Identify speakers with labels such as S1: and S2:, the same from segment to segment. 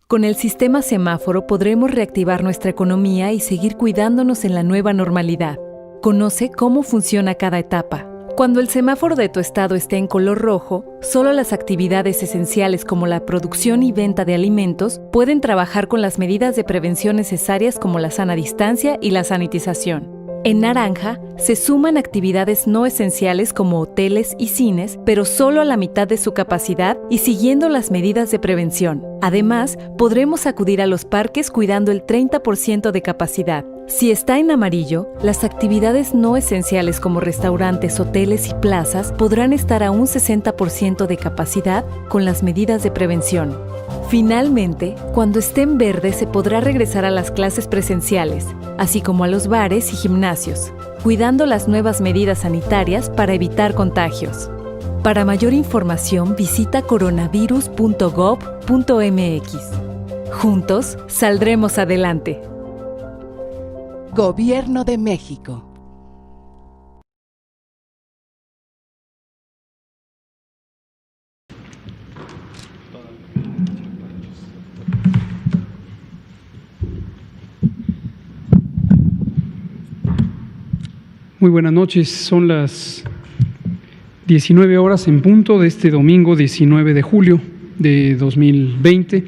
S1: Con el sistema semáforo podremos reactivar nuestra economía y seguir cuidándonos en la nueva normalidad. Conoce cómo funciona cada etapa. Cuando el semáforo de tu estado esté en color rojo, solo las actividades esenciales como la producción y venta de alimentos pueden trabajar con las medidas de prevención necesarias como la sana distancia y la sanitización. En naranja, se suman actividades no esenciales como hoteles y cines, pero solo a la mitad de su capacidad y siguiendo las medidas de prevención. Además, podremos acudir a los parques cuidando el 30% de capacidad. Si está en amarillo, las actividades no esenciales como restaurantes, hoteles y plazas podrán estar a un 60% de capacidad con las medidas de prevención. Finalmente, cuando esté en verde se podrá regresar a las clases presenciales, así como a los bares y gimnasios, cuidando las nuevas medidas sanitarias para evitar contagios. Para mayor información visita coronavirus.gov.mx. Juntos saldremos adelante.
S2: Gobierno de México.
S3: Muy buenas noches, son las 19 horas en punto de este domingo 19 de julio de 2020.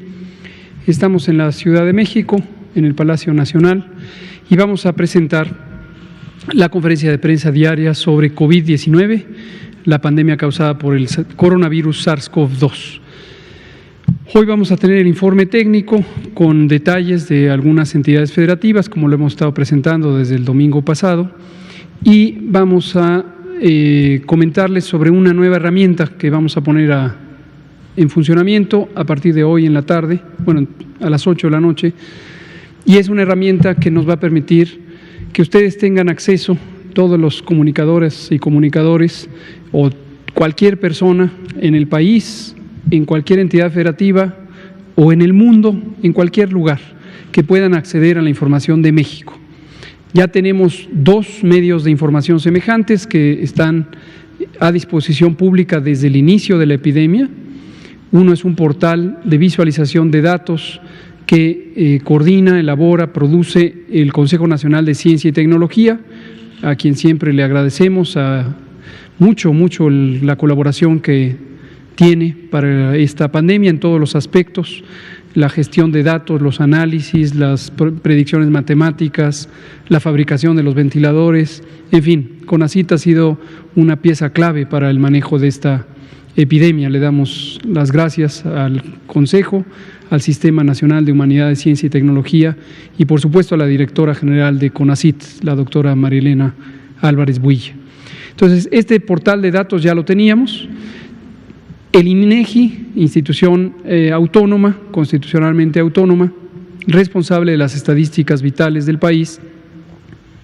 S3: Estamos en la Ciudad de México, en el Palacio Nacional, y vamos a presentar la conferencia de prensa diaria sobre COVID-19, la pandemia causada por el coronavirus SARS-CoV-2. Hoy vamos a tener el informe técnico con detalles de algunas entidades federativas, como lo hemos estado presentando desde el domingo pasado, y vamos a comentarles sobre una nueva herramienta que vamos a poner en funcionamiento a partir de hoy en la tarde, bueno, a las 8 de la noche, y es una herramienta que nos va a permitir que ustedes tengan acceso, todos los comunicadoras y comunicadores o cualquier persona en el país, en cualquier entidad federativa o en el mundo, en cualquier lugar, que puedan acceder a la información de México. Ya tenemos 2 medios de información semejantes que están a disposición pública desde el inicio de la epidemia. Uno es un portal de visualización de datos que coordina, elabora, produce el Consejo Nacional de Ciencia y Tecnología, a quien siempre le agradecemos mucho la colaboración que tiene para esta pandemia en todos los aspectos, la gestión de datos, los análisis, las predicciones matemáticas, la fabricación de los ventiladores, en fin, CONACYT ha sido una pieza clave para el manejo de esta epidemia. Le damos las gracias al Consejo, al Sistema Nacional de Humanidades, Ciencia y Tecnología y por supuesto a la directora general de CONACYT, la doctora Marielena Álvarez Builla. Entonces, este portal de datos ya lo teníamos. El INEGI, institución autónoma, constitucionalmente autónoma, responsable de las estadísticas vitales del país,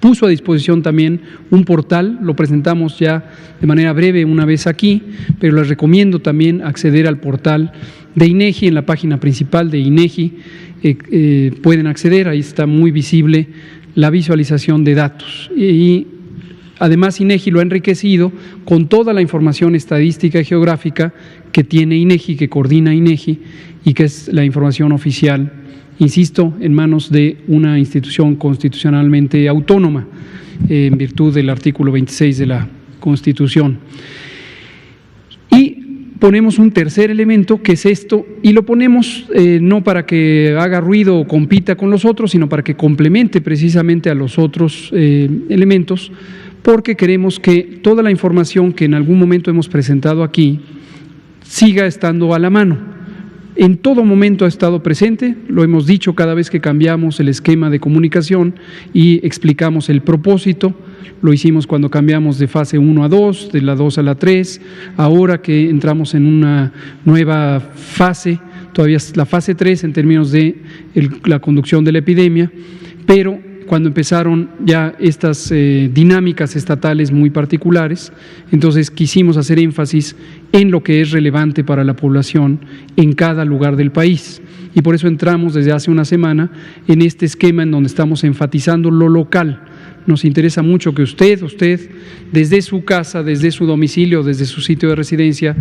S3: puso a disposición también un portal, lo presentamos ya de manera breve una vez aquí, pero les recomiendo también acceder al portal de INEGI, en la página principal de INEGI, pueden acceder, ahí está muy visible la visualización de datos. Y además, INEGI lo ha enriquecido con toda la información estadística y geográfica que tiene INEGI, que coordina INEGI y que es la información oficial, insisto, en manos de una institución constitucionalmente autónoma, en virtud del artículo 26 de la Constitución. Y ponemos un tercer elemento, que es esto, y lo ponemos no para que haga ruido o compita con los otros, sino para que complemente precisamente a los otros elementos, porque queremos que toda la información que en algún momento hemos presentado aquí siga estando a la mano. En todo momento ha estado presente, lo hemos dicho cada vez que cambiamos el esquema de comunicación y explicamos el propósito, lo hicimos cuando cambiamos de fase 1 a 2, de la 2 a la 3, ahora que entramos en una nueva fase, todavía es la fase 3 en términos de la conducción de la epidemia, pero cuando empezaron ya estas dinámicas estatales muy particulares, entonces quisimos hacer énfasis en lo que es relevante para la población en cada lugar del país. Y por eso entramos desde hace una semana en este esquema en donde estamos enfatizando lo local. Nos interesa mucho que usted, desde su casa, desde su domicilio, desde su sitio de residencia,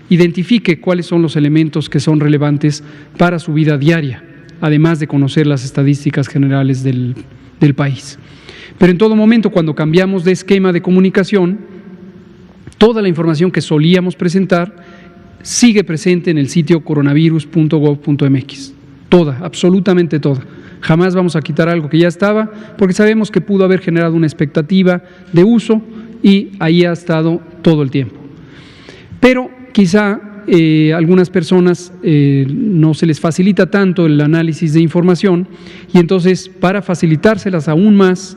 S3: identifique cuáles son los elementos que son relevantes para su vida diaria. además de conocer las estadísticas generales del país. Pero en todo momento, cuando cambiamos de esquema de comunicación, toda la información que solíamos presentar sigue presente en el sitio coronavirus.gov.mx. Toda, absolutamente toda. Jamás vamos a quitar algo que ya estaba, porque sabemos que pudo haber generado una expectativa de uso y ahí ha estado todo el tiempo. Pero quizá algunas personas no se les facilita tanto el análisis de información y entonces, para facilitárselas aún más,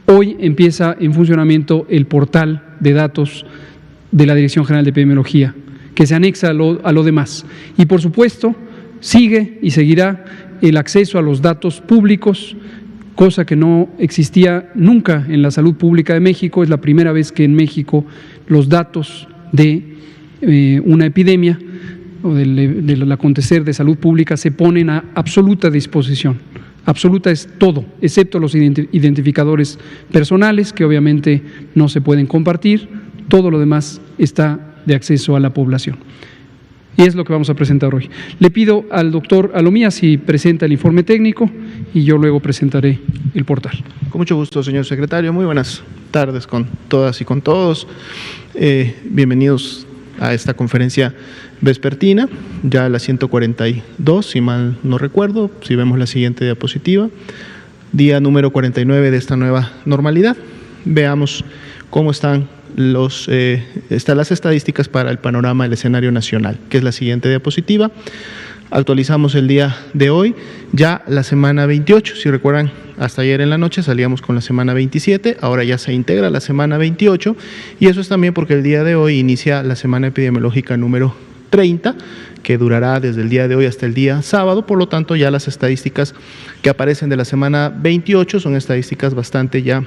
S3: hoy empieza en funcionamiento el portal de datos de la Dirección General de Epidemiología, que se anexa a lo demás. Y por supuesto, sigue y seguirá el acceso a los datos públicos, cosa que no existía nunca en la salud pública de México. Es la primera vez que en México los datos de una epidemia o del acontecer de salud pública se ponen a absoluta disposición. Absoluta es todo, excepto los identificadores personales, que obviamente no se pueden compartir. Todo lo demás está de acceso a la población. Y es lo que vamos a presentar hoy. Le pido al doctor Alomía si presenta el informe técnico y yo luego presentaré el portal.
S2: Con mucho gusto, señor secretario. Muy buenas tardes con todas y con todos. Bienvenidos a esta conferencia vespertina, ya la 142, si mal no recuerdo, si vemos la siguiente diapositiva, día número 49 de esta nueva normalidad. Veamos cómo están las estadísticas para el panorama del escenario nacional, que es la siguiente diapositiva. Actualizamos el día de hoy, ya la semana 28, si recuerdan, hasta ayer en la noche salíamos con la semana 27, ahora ya se integra la semana 28, y eso es también porque el día de hoy inicia la semana epidemiológica número 30, que durará desde el día de hoy hasta el día sábado. Por lo tanto, ya las estadísticas que aparecen de la semana 28 son estadísticas bastante ya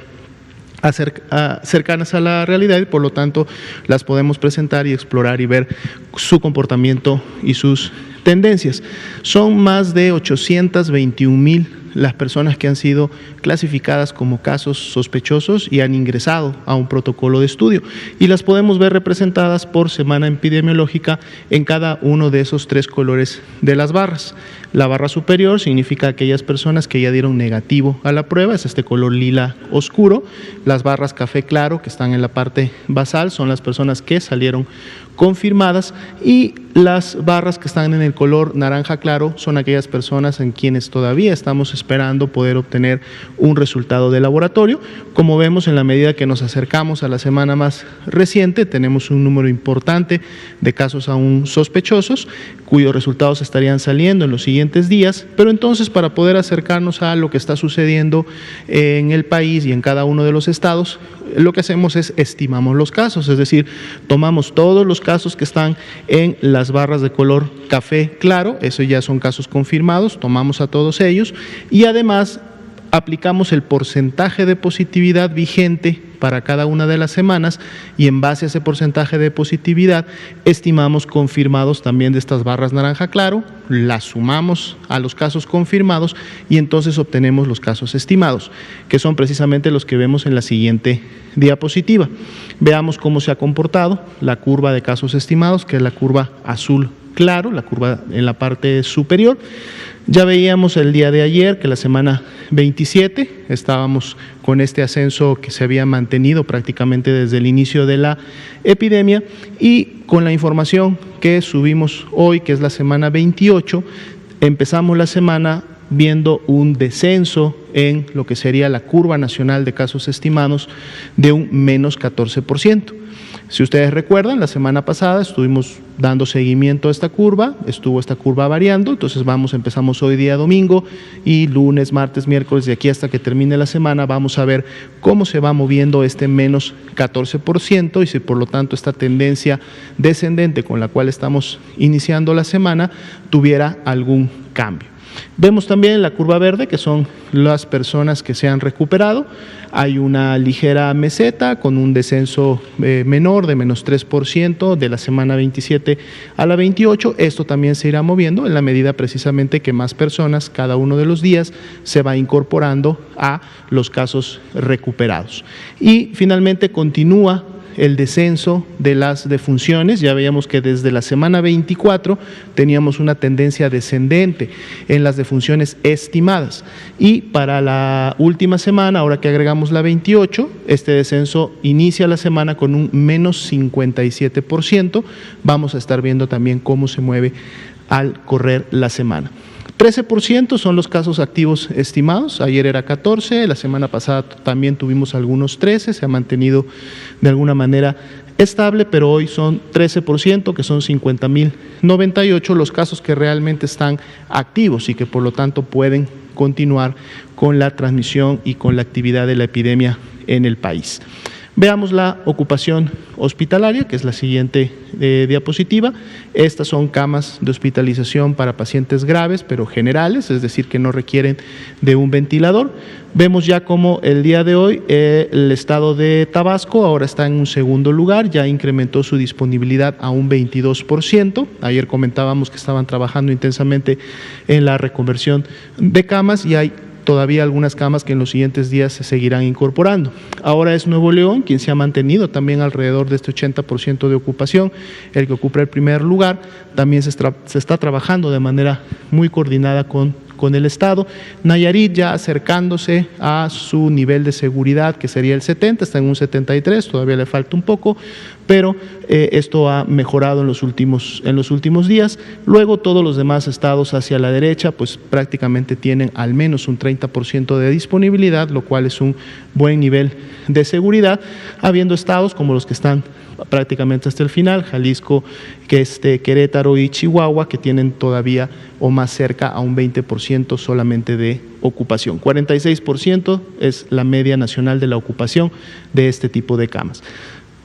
S2: cercanas a la realidad y por lo tanto las podemos presentar y explorar y ver su comportamiento y sus tendencias. Son más de 821,000 las personas que han sido clasificadas como casos sospechosos y han ingresado a un protocolo de estudio, y las podemos ver representadas por semana epidemiológica en cada uno de esos tres colores de las barras. La barra superior significa aquellas personas que ya dieron negativo a la prueba, es este color lila oscuro. Las barras café claro, que están en la parte basal, son las personas que salieron confirmadas, y las barras que están en el color naranja claro son aquellas personas en quienes todavía estamos esperando poder obtener un resultado de laboratorio. Como vemos, en la medida que nos acercamos a la semana más reciente, tenemos un número importante de casos aún sospechosos, cuyos resultados estarían saliendo en los siguientes días, pero entonces, para poder acercarnos a lo que está sucediendo en el país y en cada uno de los estados, lo que hacemos es estimamos los casos, es decir, tomamos todos los casos que están en las barras de color café claro, esos ya son casos confirmados, tomamos a todos ellos y además aplicamos el porcentaje de positividad vigente para cada una de las semanas, y en base a ese porcentaje de positividad estimamos confirmados también de estas barras naranja claro, las sumamos a los casos confirmados y entonces obtenemos los casos estimados, que son precisamente los que vemos en la siguiente diapositiva. Veamos cómo se ha comportado la curva de casos estimados, que es la curva azul claro, la curva en la parte superior. Ya veíamos el día de ayer que la semana 27 estábamos con este ascenso que se había mantenido prácticamente desde el inicio de la epidemia, y con la información que subimos hoy, que es la semana 28, empezamos la semana viendo un descenso en lo que sería la curva nacional de casos estimados de un menos 14%. Si ustedes recuerdan, la semana pasada estuvimos dando seguimiento a esta curva, estuvo esta curva variando, entonces empezamos hoy día domingo y lunes, martes, miércoles, de aquí hasta que termine la semana vamos a ver cómo se va moviendo este menos 14% y si por lo tanto esta tendencia descendente con la cual estamos iniciando la semana tuviera algún cambio. Vemos también la curva verde, que son las personas que se han recuperado. Hay una ligera meseta con un descenso menor de menos 3% de la semana 27 a la 28. Esto también se irá moviendo en la medida precisamente que más personas cada uno de los días se va incorporando a los casos recuperados. Y finalmente continúa el descenso de las defunciones. Ya veíamos que desde la semana 24 teníamos una tendencia descendente en las defunciones estimadas, y para la última semana, ahora que agregamos la 28, este descenso inicia la semana con un menos 57%. Vamos a estar viendo también cómo se mueve al correr la semana. 13% son los casos activos estimados. Ayer era 14, la semana pasada también tuvimos algunos 13, se ha mantenido de alguna manera estable, pero hoy son 13%, que son 50.098 los casos que realmente están activos y que por lo tanto pueden continuar con la transmisión y con la actividad de la epidemia en el país. Veamos la ocupación hospitalaria, que es la siguiente diapositiva. Estas son camas de hospitalización para pacientes graves, pero generales, es decir, que no requieren de un ventilador. Vemos ya cómo el día de hoy el estado de Tabasco ahora está en un segundo lugar, ya incrementó su disponibilidad a un 22%. Ayer comentábamos que estaban trabajando intensamente en la reconversión de camas y hay todavía algunas camas que en los siguientes días se seguirán incorporando. Ahora es Nuevo León quien se ha mantenido también alrededor de este 80% de ocupación, el que ocupa el primer lugar. También se está trabajando de manera muy coordinada con el Estado. Nayarit ya acercándose a su nivel de seguridad, que sería el 70, está en un 73, todavía le falta un poco, pero esto ha mejorado en los últimos días. Luego todos los demás estados hacia la derecha pues prácticamente tienen al menos un 30% de disponibilidad, lo cual es un buen nivel de seguridad, habiendo estados como los que están prácticamente hasta el final, Jalisco, Querétaro y Chihuahua, que tienen todavía o más cerca a un 20% solamente de ocupación. 46% es la media nacional de la ocupación de este tipo de camas.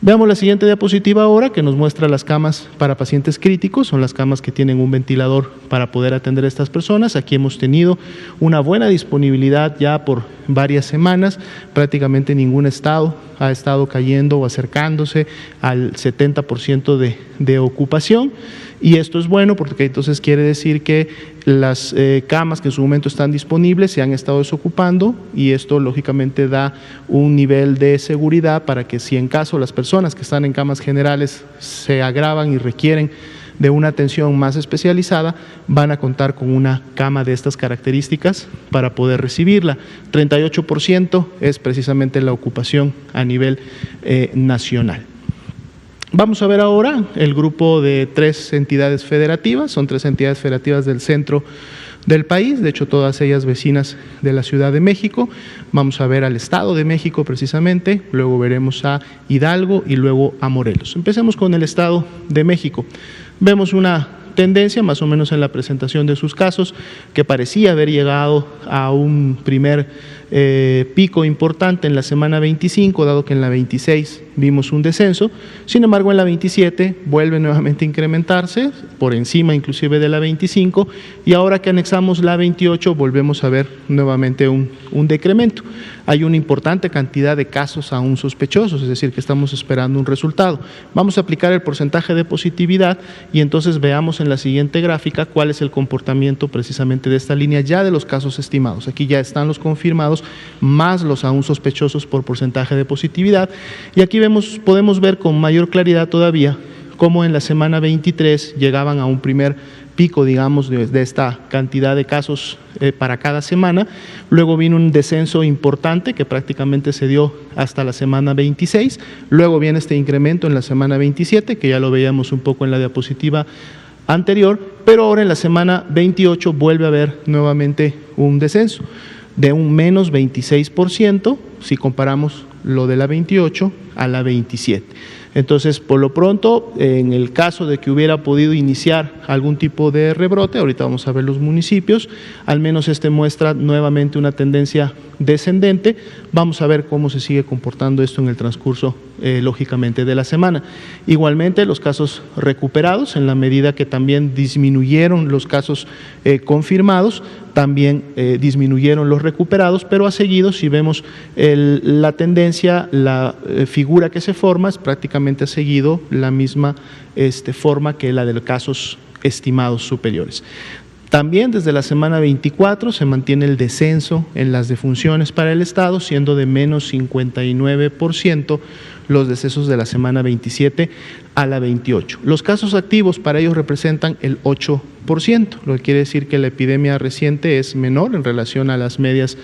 S2: Veamos la siguiente diapositiva ahora, que nos muestra las camas para pacientes críticos. Son las camas que tienen un ventilador para poder atender a estas personas. Aquí hemos tenido una buena disponibilidad ya por varias semanas. Prácticamente ningún estado ha estado cayendo o acercándose al 70% de ocupación. Y esto es bueno porque entonces quiere decir que las camas que en su momento están disponibles se han estado desocupando, y esto lógicamente da un nivel de seguridad para que si en caso las personas que están en camas generales se agravan y requieren de una atención más especializada, van a contar con una cama de estas características para poder recibirla. 38% es precisamente la ocupación a nivel nacional. Vamos a ver ahora el grupo de 3 entidades federativas. Son 3 entidades federativas del centro del país, de hecho todas ellas vecinas de la Ciudad de México. Vamos a ver al Estado de México precisamente, luego veremos a Hidalgo y luego a Morelos. Empecemos con el Estado de México. Vemos una tendencia más o menos en la presentación de sus casos, que parecía haber llegado a un primer pico importante en la semana 25, dado que en la 26 vimos un descenso. Sin embargo, en la 27 vuelve nuevamente a incrementarse, por encima inclusive de la 25, y ahora que anexamos la 28 volvemos a ver nuevamente un decremento. Hay una importante cantidad de casos aún sospechosos, es decir, que estamos esperando un resultado. Vamos a aplicar el porcentaje de positividad y entonces veamos en la siguiente gráfica cuál es el comportamiento precisamente de esta línea ya de los casos estimados. Aquí ya están los confirmados más los aún sospechosos por porcentaje de positividad, y aquí podemos ver con mayor claridad todavía cómo en la semana 23 llegaban a un primer pico, digamos, de esta cantidad de casos para cada semana. Luego vino un descenso importante que prácticamente se dio hasta la semana 26, luego viene este incremento en la semana 27, que ya lo veíamos un poco en la diapositiva anterior, pero ahora en la semana 28 vuelve a haber nuevamente un descenso de un menos 26% si comparamos lo de la 28 a la 27. Entonces, por lo pronto, en el caso de que hubiera podido iniciar algún tipo de rebrote, ahorita vamos a ver los municipios, al menos muestra nuevamente una tendencia descendente. Vamos a ver cómo se sigue comportando esto en el transcurso, lógicamente, de la semana. Igualmente, los casos recuperados, en la medida que también disminuyeron los casos confirmados, también disminuyeron los recuperados, pero a seguido, si vemos la tendencia, la figura que se forma es prácticamente ha seguido la misma forma que la de los casos estimados superiores. También desde la semana 24 se mantiene el descenso en las defunciones para el Estado, siendo de menos 59% los decesos de la semana 27 a la 28. Los casos activos para ellos representan el 8%, lo que quiere decir que la epidemia reciente es menor en relación a las medias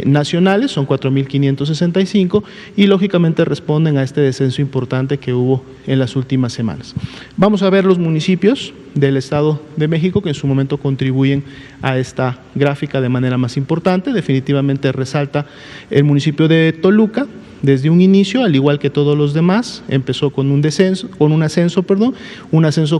S2: nacionales, son 4.565, y lógicamente responden a este descenso importante que hubo en las últimas semanas. Vamos a ver los municipios del Estado de México que en su momento contribuyen a esta gráfica de manera más importante. Definitivamente resalta el municipio de Toluca. Desde un inicio, al igual que todos los demás, empezó con un ascenso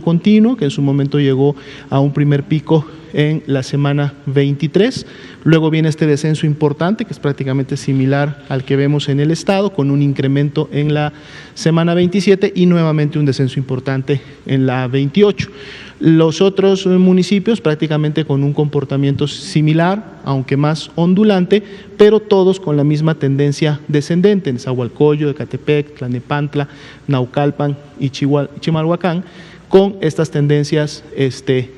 S2: continuo que en su momento llegó a un primer pico en la semana 23. Luego viene este descenso importante que es prácticamente similar al que vemos en el Estado, con un incremento en la semana 27 y nuevamente un descenso importante en la 28. Los otros municipios prácticamente con un comportamiento similar, aunque más ondulante, pero todos con la misma tendencia descendente: Nezahualcóyotl, Ecatepec, Tlalnepantla, Naucalpan y Chimalhuacán, con estas tendencias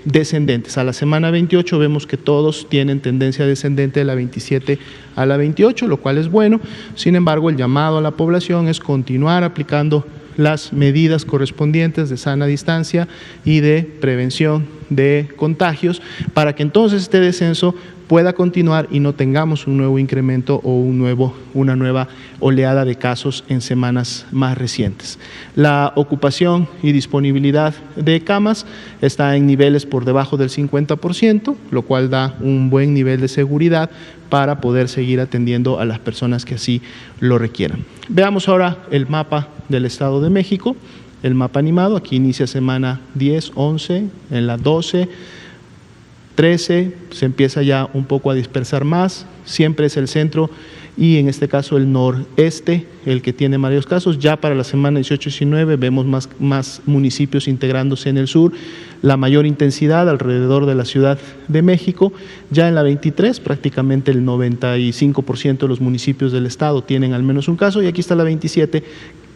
S2: descendentes. A la semana 28 vemos que todos tienen tendencia descendente de la 27 a la 28, lo cual es bueno. Sin embargo, el llamado a la población es continuar aplicando las medidas correspondientes de sana distancia y de prevención de contagios para que entonces este descenso pueda continuar y no tengamos un nuevo incremento o una nueva oleada de casos en semanas más recientes. La ocupación y disponibilidad de camas está en niveles por debajo del 50%, lo cual da un buen nivel de seguridad para poder seguir atendiendo a las personas que así lo requieran. Veamos ahora el mapa del Estado de México, el mapa animado. Aquí inicia semana 10, 11, en la 12, 13, se empieza ya un poco a dispersar más, siempre es el centro y en este caso el noreste el que tiene varios casos. Ya para la semana 18-19 vemos más municipios integrándose en el sur, la mayor intensidad alrededor de la Ciudad de México. Ya en la 23 prácticamente el 95% de los municipios del estado tienen al menos un caso, y aquí está la 27,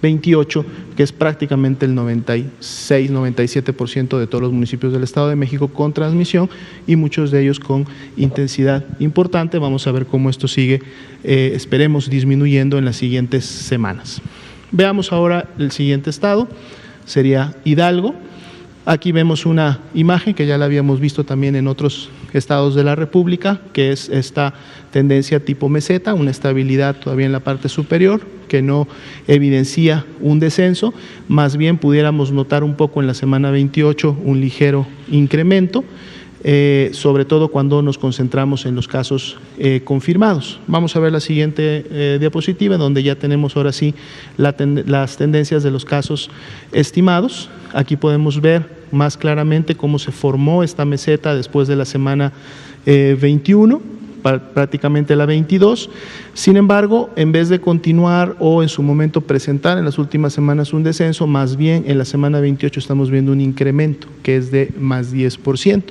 S2: 28, que es prácticamente el 96-97% de todos los municipios del Estado de México con transmisión, y muchos de ellos con intensidad importante. Vamos a ver cómo esto sigue, esperemos, disminuyendo en las siguientes semanas. Veamos ahora el siguiente estado, sería Hidalgo. Aquí vemos una imagen que ya la habíamos visto también en otros estados de la República, que es esta tendencia tipo meseta, una estabilidad todavía en la parte superior, que no evidencia un descenso, más bien pudiéramos notar un poco en la semana 28 un ligero incremento, sobre todo cuando nos concentramos en los casos confirmados. Vamos a ver la siguiente diapositiva, donde ya tenemos ahora sí las tendencias de los casos estimados. Aquí podemos ver más claramente cómo se formó esta meseta después de la semana 21, prácticamente la 22. Sin embargo, en vez de continuar o en su momento presentar en las últimas semanas un descenso, más bien en la semana 28 estamos viendo un incremento que es de más 10%.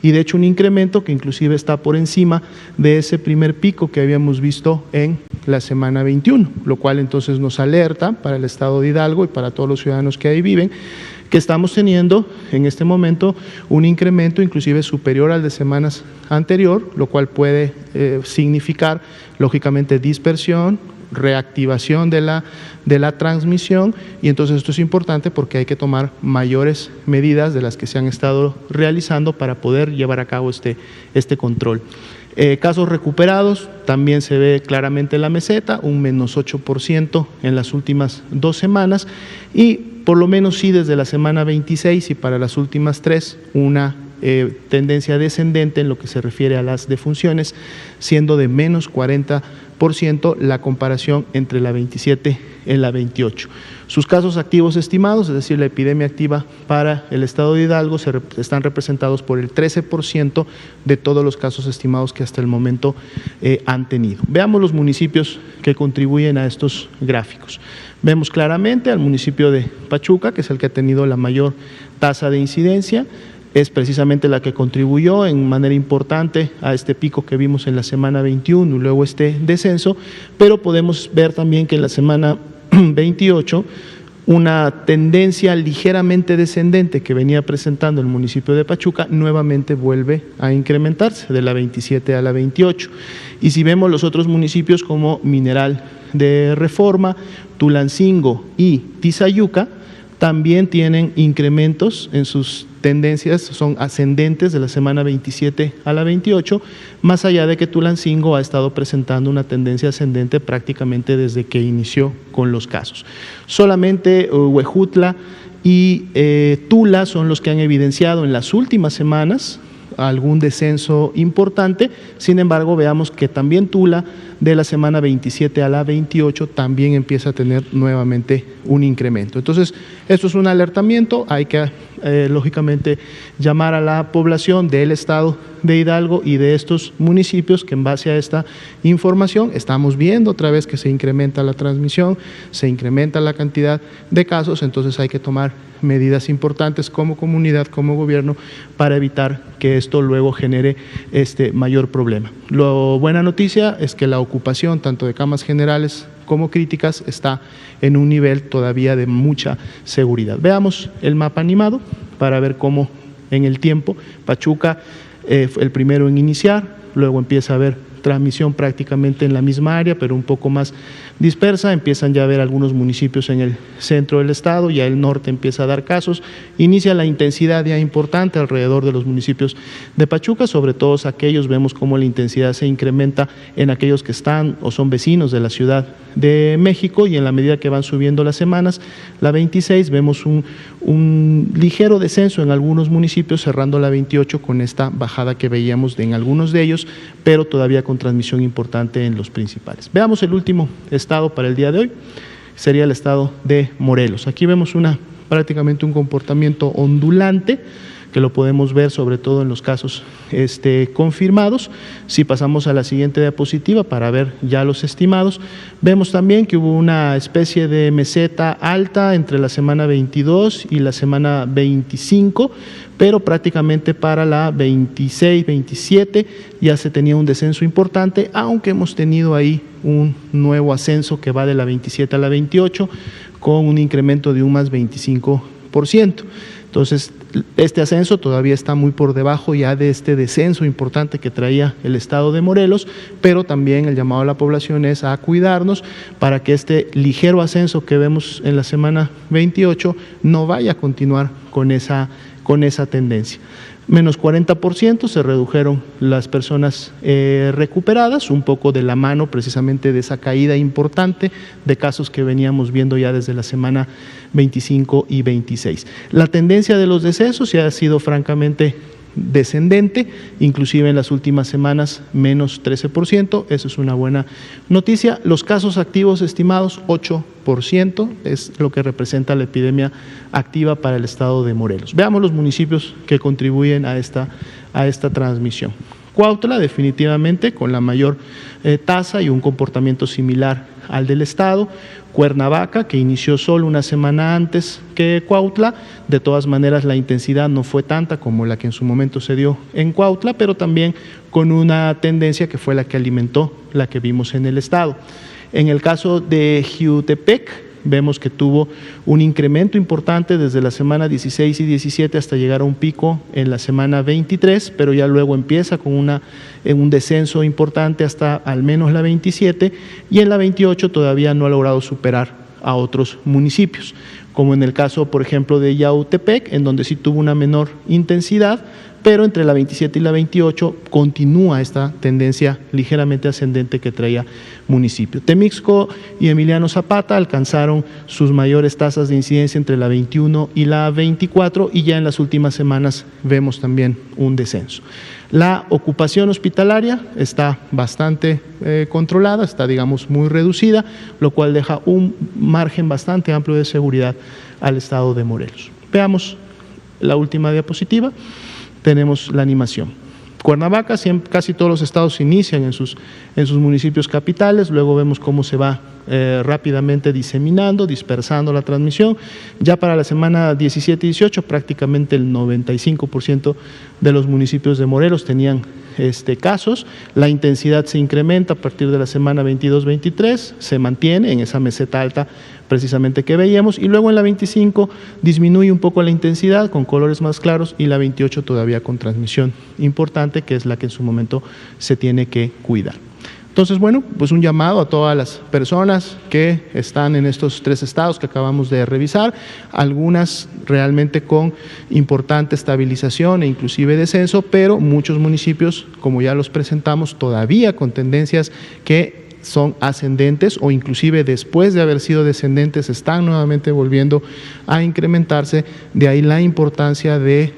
S2: Y de hecho un incremento que inclusive está por encima de ese primer pico que habíamos visto en la semana 21, lo cual entonces nos alerta para el estado de Hidalgo y para todos los ciudadanos que ahí viven, que estamos teniendo en este momento un incremento inclusive superior al de semanas anterior, lo cual puede significar lógicamente dispersión, reactivación de la transmisión, y entonces esto es importante porque hay que tomar mayores medidas de las que se han estado realizando para poder llevar a cabo este control. Casos recuperados, también se ve claramente la meseta, un menos 8% en las últimas 2 semanas, y por lo menos sí desde la semana 26 y para las últimas 3 una tendencia descendente en lo que se refiere a las defunciones, siendo de menos 40% la comparación entre la 27 y la 28. Sus casos activos estimados, es decir, la epidemia activa para el estado de Hidalgo, están representados por el 13% de todos los casos estimados que hasta el momento han tenido. Veamos los municipios que contribuyen a estos gráficos. Vemos claramente al municipio de Pachuca, que es el que ha tenido la mayor tasa de incidencia. Es precisamente la que contribuyó en manera importante a este pico que vimos en la semana 21 y luego este descenso, pero podemos ver también que en la semana 28 una tendencia ligeramente descendente que venía presentando el municipio de Pachuca, nuevamente vuelve a incrementarse de la 27 a la 28. Y si vemos los otros municipios como Mineral de Reforma, Tulancingo y Tizayuca, también tienen incrementos en sus tendencias, son ascendentes de la semana 27 a la 28, más allá de que Tulancingo ha estado presentando una tendencia ascendente prácticamente desde que inició con los casos. Solamente Huejutla y Tula son los que han evidenciado en las últimas semanas algún descenso importante. Sin embargo, veamos que también Tula de la semana 27 a la 28 también empieza a tener nuevamente un incremento. Entonces, esto es un alertamiento, hay que lógicamente llamar a la población del estado de Hidalgo y de estos municipios que en base a esta información estamos viendo otra vez que se incrementa la transmisión, se incrementa la cantidad de casos, entonces hay que tomar medidas importantes como comunidad, como gobierno, para evitar que esto luego genere mayor problema. La buena noticia es que la ocupación tanto de camas generales como críticas está en un nivel todavía de mucha seguridad. Veamos el mapa animado para ver cómo en el tiempo Pachuca fue el primero en iniciar, luego empieza a haber transmisión prácticamente en la misma área, pero un poco más dispersa, empiezan ya a haber algunos municipios en el centro del estado, ya el norte empieza a dar casos, inicia la intensidad ya importante alrededor de los municipios de Pachuca, sobre todo aquellos, vemos cómo la intensidad se incrementa en aquellos que están o son vecinos de la Ciudad de México, y en la medida que van subiendo las semanas, la 26 vemos un ligero descenso en algunos municipios, cerrando la 28 con esta bajada que veíamos en algunos de ellos, pero todavía con transmisión importante en los principales. Veamos el último estado para el día de hoy, sería el estado de Morelos. Aquí vemos prácticamente un comportamiento ondulante, que lo podemos ver sobre todo en los casos confirmados. Si pasamos a la siguiente diapositiva para ver ya los estimados, vemos también que hubo una especie de meseta alta entre la semana 22 y la semana 25, pero prácticamente para la 26, 27 ya se tenía un descenso importante, aunque hemos tenido ahí un nuevo ascenso que va de la 27 a la 28 con un incremento de un más 25%. Entonces, este ascenso todavía está muy por debajo ya de este descenso importante que traía el estado de Morelos, pero también el llamado a la población es a cuidarnos para que este ligero ascenso que vemos en la semana 28 no vaya a continuar con esa tendencia. Menos 40% se redujeron las personas recuperadas, un poco de la mano precisamente de esa caída importante de casos que veníamos viendo ya desde la semana 25 y 26. La tendencia de los decesos ya ha sido francamente descendente, inclusive en las últimas semanas menos 13%, eso es una buena noticia. Los casos activos estimados 8%, es lo que representa la epidemia activa para el estado de Morelos. Veamos los municipios que contribuyen a esta transmisión. Cuautla definitivamente con la mayor tasa y un comportamiento similar al del estado. Cuernavaca, que inició solo una semana antes que Cuautla, de todas maneras la intensidad no fue tanta como la que en su momento se dio en Cuautla, pero también con una tendencia que fue la que alimentó la que vimos en el estado. En el caso de Jiutepec, vemos que tuvo un incremento importante desde la semana 16 y 17 hasta llegar a un pico en la semana 23, pero ya luego empieza con un descenso importante hasta al menos la 27, y en la 28 todavía no ha logrado superar a otros municipios, como en el caso, por ejemplo, de Yautepec, en donde sí tuvo una menor intensidad, pero entre la 27 y la 28 continúa esta tendencia ligeramente ascendente que traía municipio. Temixco y Emiliano Zapata alcanzaron sus mayores tasas de incidencia entre la 21 y la 24, y ya en las últimas semanas vemos también un descenso. La ocupación hospitalaria está bastante controlada, está digamos muy reducida, lo cual deja un margen bastante amplio de seguridad al estado de Morelos. Veamos la última diapositiva. Tenemos la animación. Cuernavaca, casi todos los estados inician en sus municipios capitales, luego vemos cómo se va rápidamente diseminando, dispersando la transmisión. Ya para la semana 17 y 18 prácticamente el 95% de los municipios de Morelos tenían casos. La intensidad se incrementa a partir de la semana 22-23, se mantiene en esa meseta alta precisamente que veíamos, y luego en la 25 disminuye un poco la intensidad con colores más claros, y la 28 todavía con transmisión importante, que es la que en su momento se tiene que cuidar. Entonces, bueno, pues un llamado a todas las personas que están en estos 3 estados que acabamos de revisar, algunas realmente con importante estabilización e inclusive descenso, pero muchos municipios, como ya los presentamos, todavía con tendencias que son ascendentes, o inclusive después de haber sido descendentes están nuevamente volviendo a incrementarse. De ahí la importancia de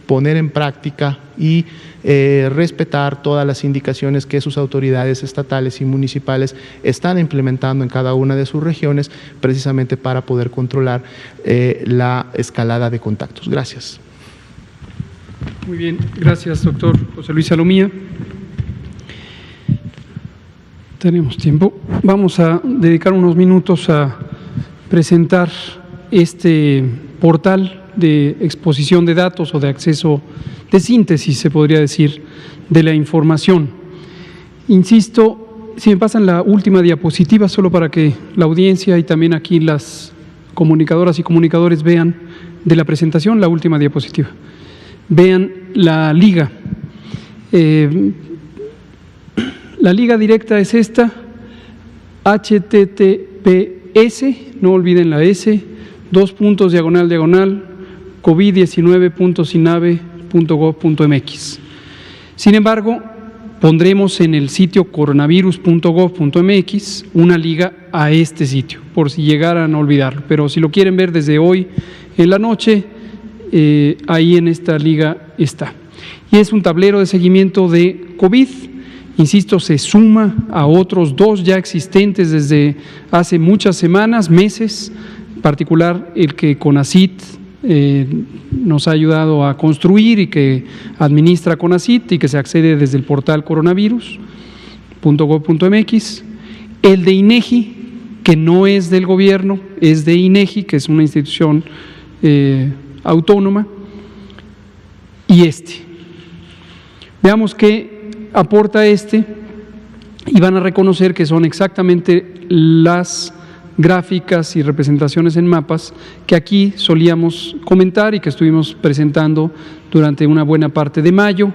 S2: poner en práctica y respetar todas las indicaciones que sus autoridades estatales y municipales están implementando en cada una de sus regiones, precisamente para poder controlar la escalada de contactos. Gracias.
S3: Muy bien, gracias, doctor José Luis Salomía. Tenemos tiempo. Vamos a dedicar unos minutos a presentar este portal de exposición de datos o de acceso, de síntesis, se podría decir, de la información. Insisto, si me pasan la última diapositiva, solo para que la audiencia y también aquí las comunicadoras y comunicadores vean de la presentación, la última diapositiva. Vean la liga. La liga directa es esta, https, no olviden la S, //, covid19.sinave.gov.mx. Sin embargo, pondremos en el sitio coronavirus.gov.mx una liga a este sitio, por si llegaran a olvidarlo. Pero si lo quieren ver desde hoy en la noche, ahí en esta liga está. Y es un tablero de seguimiento de COVID. Insisto, se suma a otros 2 ya existentes desde hace muchas semanas, meses, en particular el que CONACYT nos ha ayudado a construir y que administra CONACYT y que se accede desde el portal coronavirus.gov.mx, el de INEGI, que no es del gobierno, es de INEGI, que es una institución autónoma, y Veamos qué aporta y van a reconocer que son exactamente las gráficas y representaciones en mapas que aquí solíamos comentar y que estuvimos presentando durante una buena parte de mayo,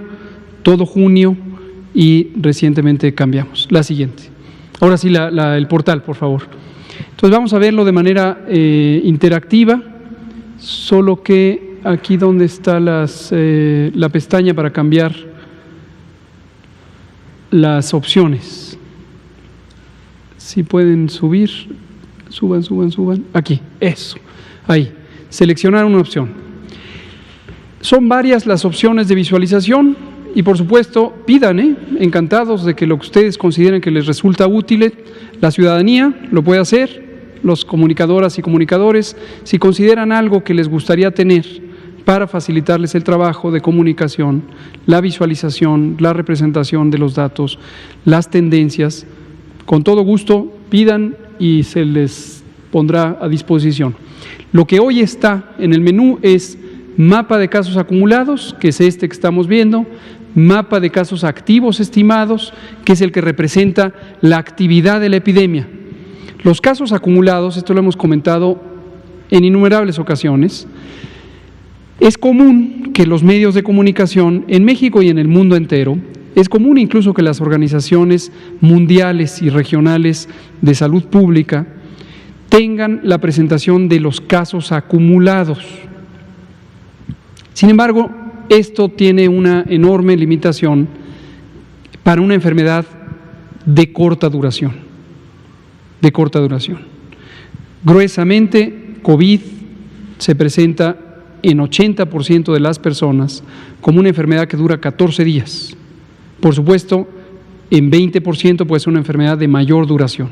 S3: todo junio, y recientemente cambiamos. La siguiente. Ahora sí, el portal, por favor. Entonces vamos a verlo de manera interactiva, solo que aquí donde está la pestaña para cambiar las opciones. Si pueden subir, suban. Aquí, eso, ahí. Seleccionar una opción. Son varias las opciones de visualización y por supuesto pidan, encantados de que lo que ustedes consideren que les resulta útil, la ciudadanía lo puede hacer, los comunicadoras y comunicadores, si consideran algo que les gustaría tener para facilitarles el trabajo de comunicación, la visualización, la representación de los datos, las tendencias, con todo gusto pidan y se les pondrá a disposición. Lo que hoy está en el menú es mapa de casos acumulados, que es este que estamos viendo, mapa de casos activos estimados, que es el que representa la actividad de la epidemia. Los casos acumulados, esto lo hemos comentado en innumerables ocasiones, es común que los medios de comunicación en México y en el mundo entero, es común incluso que las organizaciones mundiales y regionales de salud pública tengan la presentación de los casos acumulados. Sin embargo, esto tiene una enorme limitación para una enfermedad de corta duración. Gruesamente, COVID se presenta en 80% de las personas como una enfermedad que dura 14 días. Por supuesto, en 20% puede ser una enfermedad de mayor duración,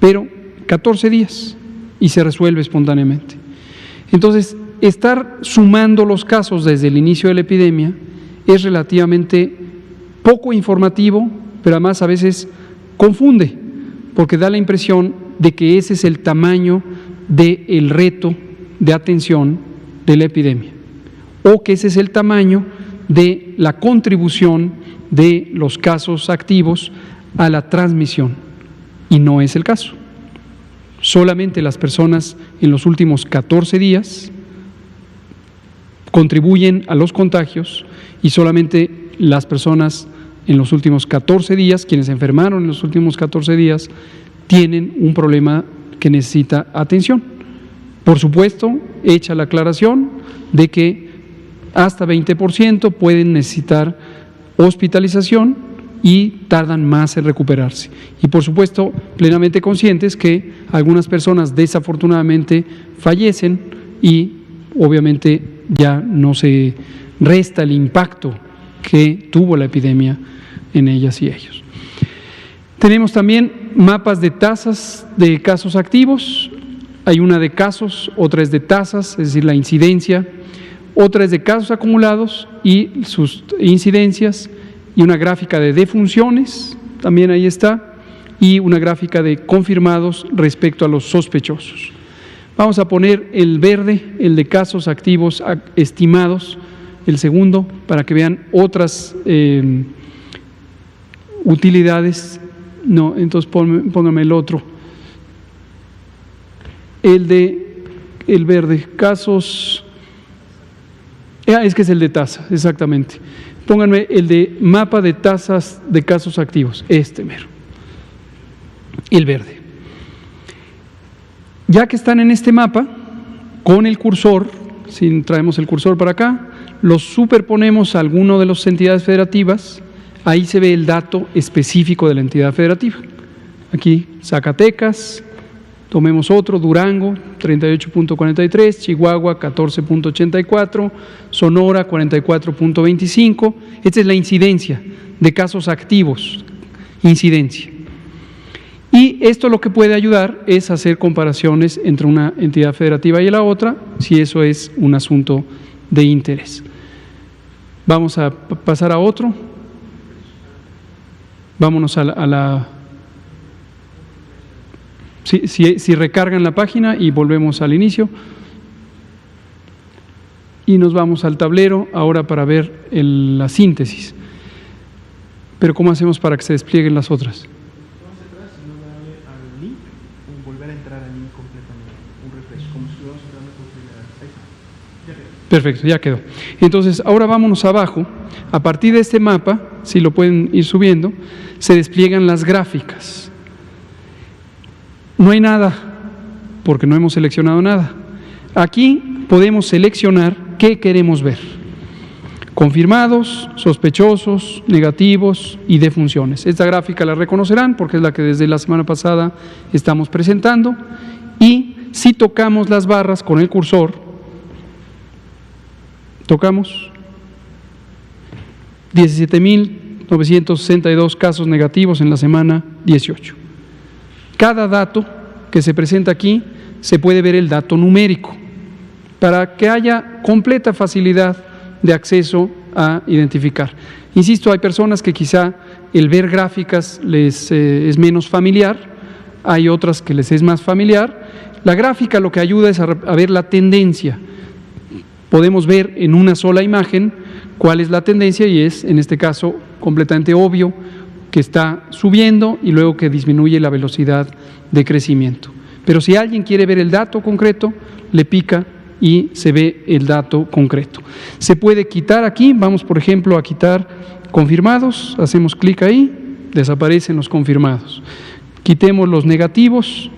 S3: pero 14 días y se resuelve espontáneamente. Entonces, estar sumando los casos desde el inicio de la epidemia es relativamente poco informativo, pero además a veces confunde, porque da la impresión de que ese es el tamaño del reto de atención de la epidemia, o que ese es el tamaño de la contribución de los casos activos a la transmisión, y no es el caso. Solamente las personas en los últimos 14 días contribuyen a los contagios, y solamente las personas en los últimos 14 días, quienes se enfermaron en los últimos 14 días, tienen un problema que necesita atención. Por supuesto, hecha la aclaración de que hasta 20% pueden necesitar hospitalización y tardan más en recuperarse. Y por supuesto, plenamente conscientes que algunas personas desafortunadamente fallecen y obviamente ya no se resta el impacto que tuvo la epidemia en ellas y ellos. Tenemos también mapas de tasas de casos activos. Hay una de casos, otra es de tasas, es decir, la incidencia, otra es de casos acumulados y sus incidencias, y una gráfica de defunciones, también ahí está, y una gráfica de confirmados respecto a los sospechosos. Vamos a poner el verde, el de casos activos estimados, el segundo, para que vean otras utilidades. No, entonces póngame el otro. El verde, casos, es que es el de tasa, exactamente. Pónganme el de mapa de tasas de casos activos, mero, el verde. Ya que están en este mapa, con el cursor, si traemos el cursor para acá, los superponemos a alguno de las entidades federativas, ahí se ve el dato específico de la entidad federativa. Aquí, Zacatecas, tomemos otro, Durango, 38.43, Chihuahua, 14.84, Sonora, 44.25. Esta es la incidencia de casos activos, incidencia. Y esto lo que puede ayudar es hacer comparaciones entre una entidad federativa y la otra, si eso es un asunto de interés. Vamos a pasar a otro. Vámonos a la si recargan la página y volvemos al inicio. Y nos vamos al tablero ahora para ver la síntesis. Pero ¿cómo hacemos para que se desplieguen las otras? Perfecto, ya quedó. Entonces, ahora vámonos abajo. A partir de este mapa, si lo pueden ir subiendo, se despliegan las gráficas. No hay nada, porque no hemos seleccionado nada. Aquí podemos seleccionar qué queremos ver. Confirmados, sospechosos, negativos y defunciones. Esta gráfica la reconocerán porque es la que desde la semana pasada estamos presentando. Y si tocamos las barras con el cursor, tocamos 17.962 casos negativos en la semana 18. Cada dato que se presenta aquí se puede ver el dato numérico para que haya completa facilidad de acceso a identificar. Insisto, hay personas que quizá el ver gráficas les es menos familiar, hay otras que les es más familiar. La gráfica lo que ayuda es a ver la tendencia. Podemos ver en una sola imagen cuál es la tendencia y es, en este caso, completamente obvio que está subiendo y luego que disminuye la velocidad de crecimiento. Pero si alguien quiere ver el dato concreto, le pica y se ve el dato concreto. Se puede quitar aquí, vamos por ejemplo a quitar confirmados, hacemos clic ahí, desaparecen los confirmados. Quitemos los negativos,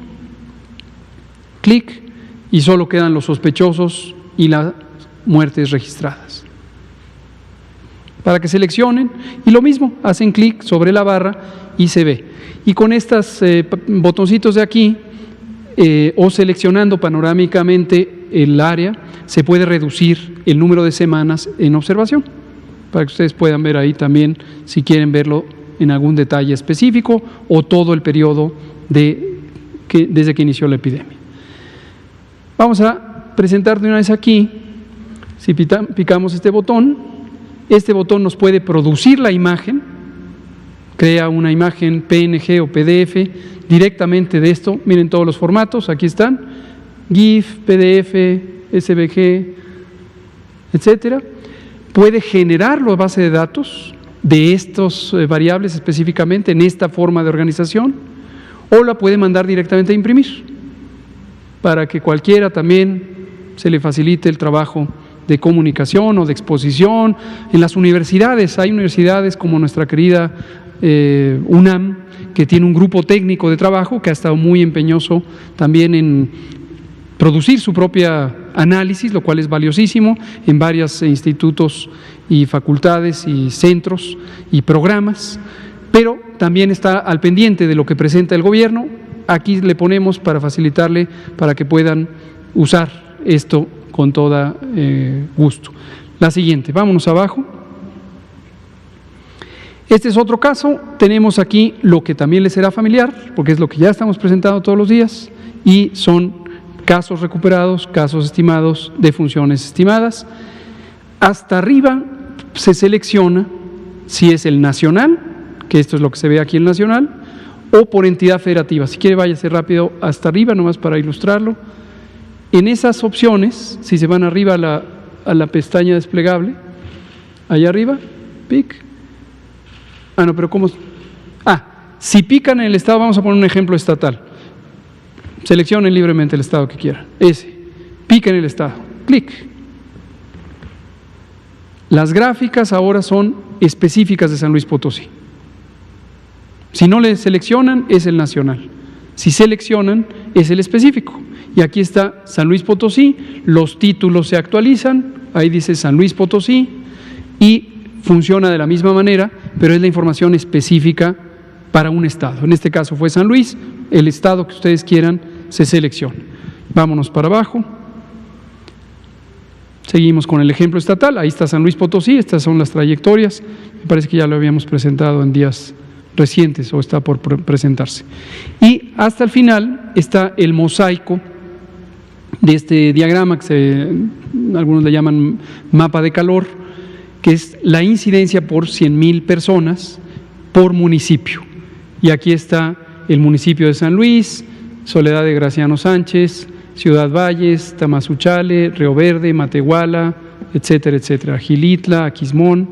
S3: clic, y solo quedan los sospechosos y las muertes registradas. Para que seleccionen, y lo mismo, hacen clic sobre la barra y se ve. Y con estos botoncitos de aquí, o seleccionando panorámicamente el área, se puede reducir el número de semanas en observación, para que ustedes puedan ver ahí también, si quieren verlo en algún detalle específico, o todo el periodo desde que inició la epidemia. Vamos a presentar de una vez aquí, si picamos este botón nos puede producir la imagen, crea una imagen PNG o PDF directamente de esto. Miren todos los formatos, aquí están, GIF, PDF, SVG, etcétera. Puede generar la base de datos de estas variables específicamente en esta forma de organización, o la puede mandar directamente a imprimir, para que cualquiera también se le facilite el trabajo de comunicación o de exposición. En las universidades, hay universidades como nuestra querida UNAM, que tiene un grupo técnico de trabajo que ha estado muy empeñoso también en producir su propia análisis, lo cual es valiosísimo, en varios institutos y facultades y centros y programas, pero también está al pendiente de lo que presenta el gobierno. Aquí le ponemos para facilitarle, para que puedan usar esto con todo gusto. La siguiente, vámonos abajo. Este es otro caso. Tenemos aquí lo que también les será familiar, porque es lo que ya estamos presentando todos los días, y son casos recuperados, casos estimados, defunciones estimadas. Hasta arriba se selecciona si es el nacional, que esto es lo que se ve aquí en el nacional, o por entidad federativa. Si quiere, váyase rápido hasta arriba, nomás para ilustrarlo. En esas opciones, si se van arriba a la pestaña desplegable, allá arriba, pic. No, pero ¿cómo? Si pican en el estado, vamos a poner un ejemplo estatal. Seleccionen libremente el estado que quieran. Pica en el estado, clic. Las gráficas ahora son específicas de San Luis Potosí. Si no le seleccionan, es el nacional. Si seleccionan, es el específico. Y aquí está San Luis Potosí, los títulos se actualizan, ahí dice San Luis Potosí, y funciona de la misma manera, pero es la información específica para un estado. En este caso fue San Luis, el estado que ustedes quieran se selecciona. Vámonos para abajo. Seguimos con el ejemplo estatal, ahí está San Luis Potosí, estas son las trayectorias, me parece que ya lo habíamos presentado en días recientes o está por presentarse. Y hasta el final está el mosaico de este diagrama que algunos le llaman mapa de calor, que es la incidencia por 100,000 personas por municipio. Y aquí está el municipio de San Luis, Soledad de Graciano Sánchez, Ciudad Valles, Tamazuchale, Río Verde, Matehuala, etcétera, etcétera, Gilitla, Aquismón,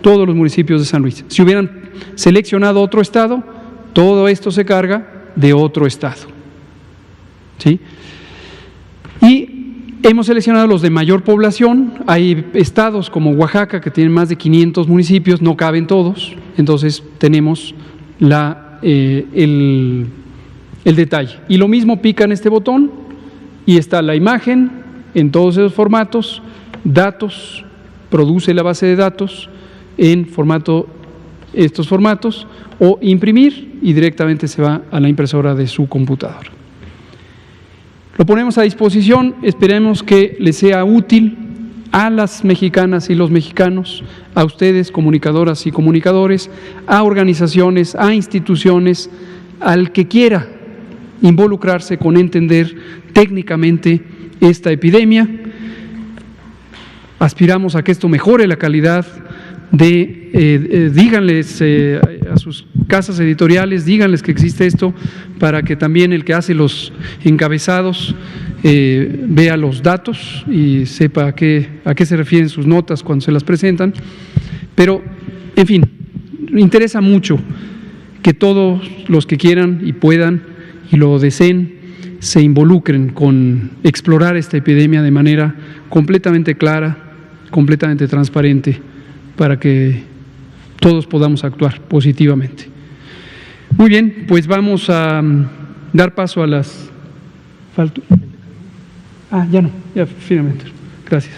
S3: todos los municipios de San Luis. Si hubieran seleccionado otro estado, todo esto se carga de otro estado. ¿Sí? Y hemos seleccionado los de mayor población. Hay estados como Oaxaca que tienen más de 500 municipios, no caben todos, entonces tenemos el detalle. Y lo mismo, pican este botón y está la imagen en todos esos formatos, datos, produce la base de datos en estos formatos, o imprimir y directamente se va a la impresora de su computadora. Lo ponemos a disposición, esperemos que les sea útil a las mexicanas y los mexicanos, a ustedes, comunicadoras y comunicadores, a organizaciones, a instituciones, al que quiera involucrarse con entender técnicamente esta epidemia. Aspiramos a que esto mejore la calidad díganles a sus casas editoriales, díganles que existe esto, para que también el que hace los encabezados vea los datos y sepa a qué se refieren sus notas cuando se las presentan. Pero, en fin, interesa mucho que todos los que quieran y puedan y lo deseen se involucren con explorar esta epidemia de manera completamente clara, completamente transparente, para que todos podamos actuar positivamente. Muy bien, pues vamos a dar paso a las... ya finalmente, gracias.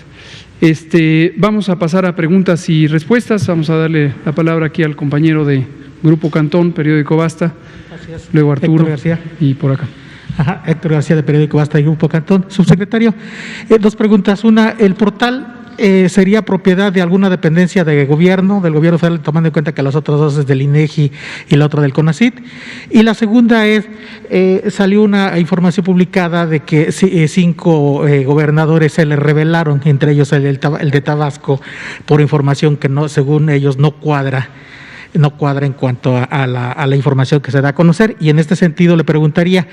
S3: Vamos a pasar a preguntas y respuestas. Vamos a darle la palabra aquí al compañero de Grupo Cantón, Periódico Basta, luego Arturo y por acá.
S4: Héctor García, de Periódico Basta y Grupo Cantón. Subsecretario, dos preguntas. Una, ¿el portal sería propiedad de alguna dependencia de gobierno, del gobierno federal, tomando en cuenta que las otras dos es del INEGI y la otra del CONACYT? Y la segunda es, salió una información publicada de que 5 gobernadores se les revelaron, entre ellos el de Tabasco, por información que no, según ellos, no cuadra no cuadra en cuanto a la información que se da a conocer. Y en este sentido le preguntaría,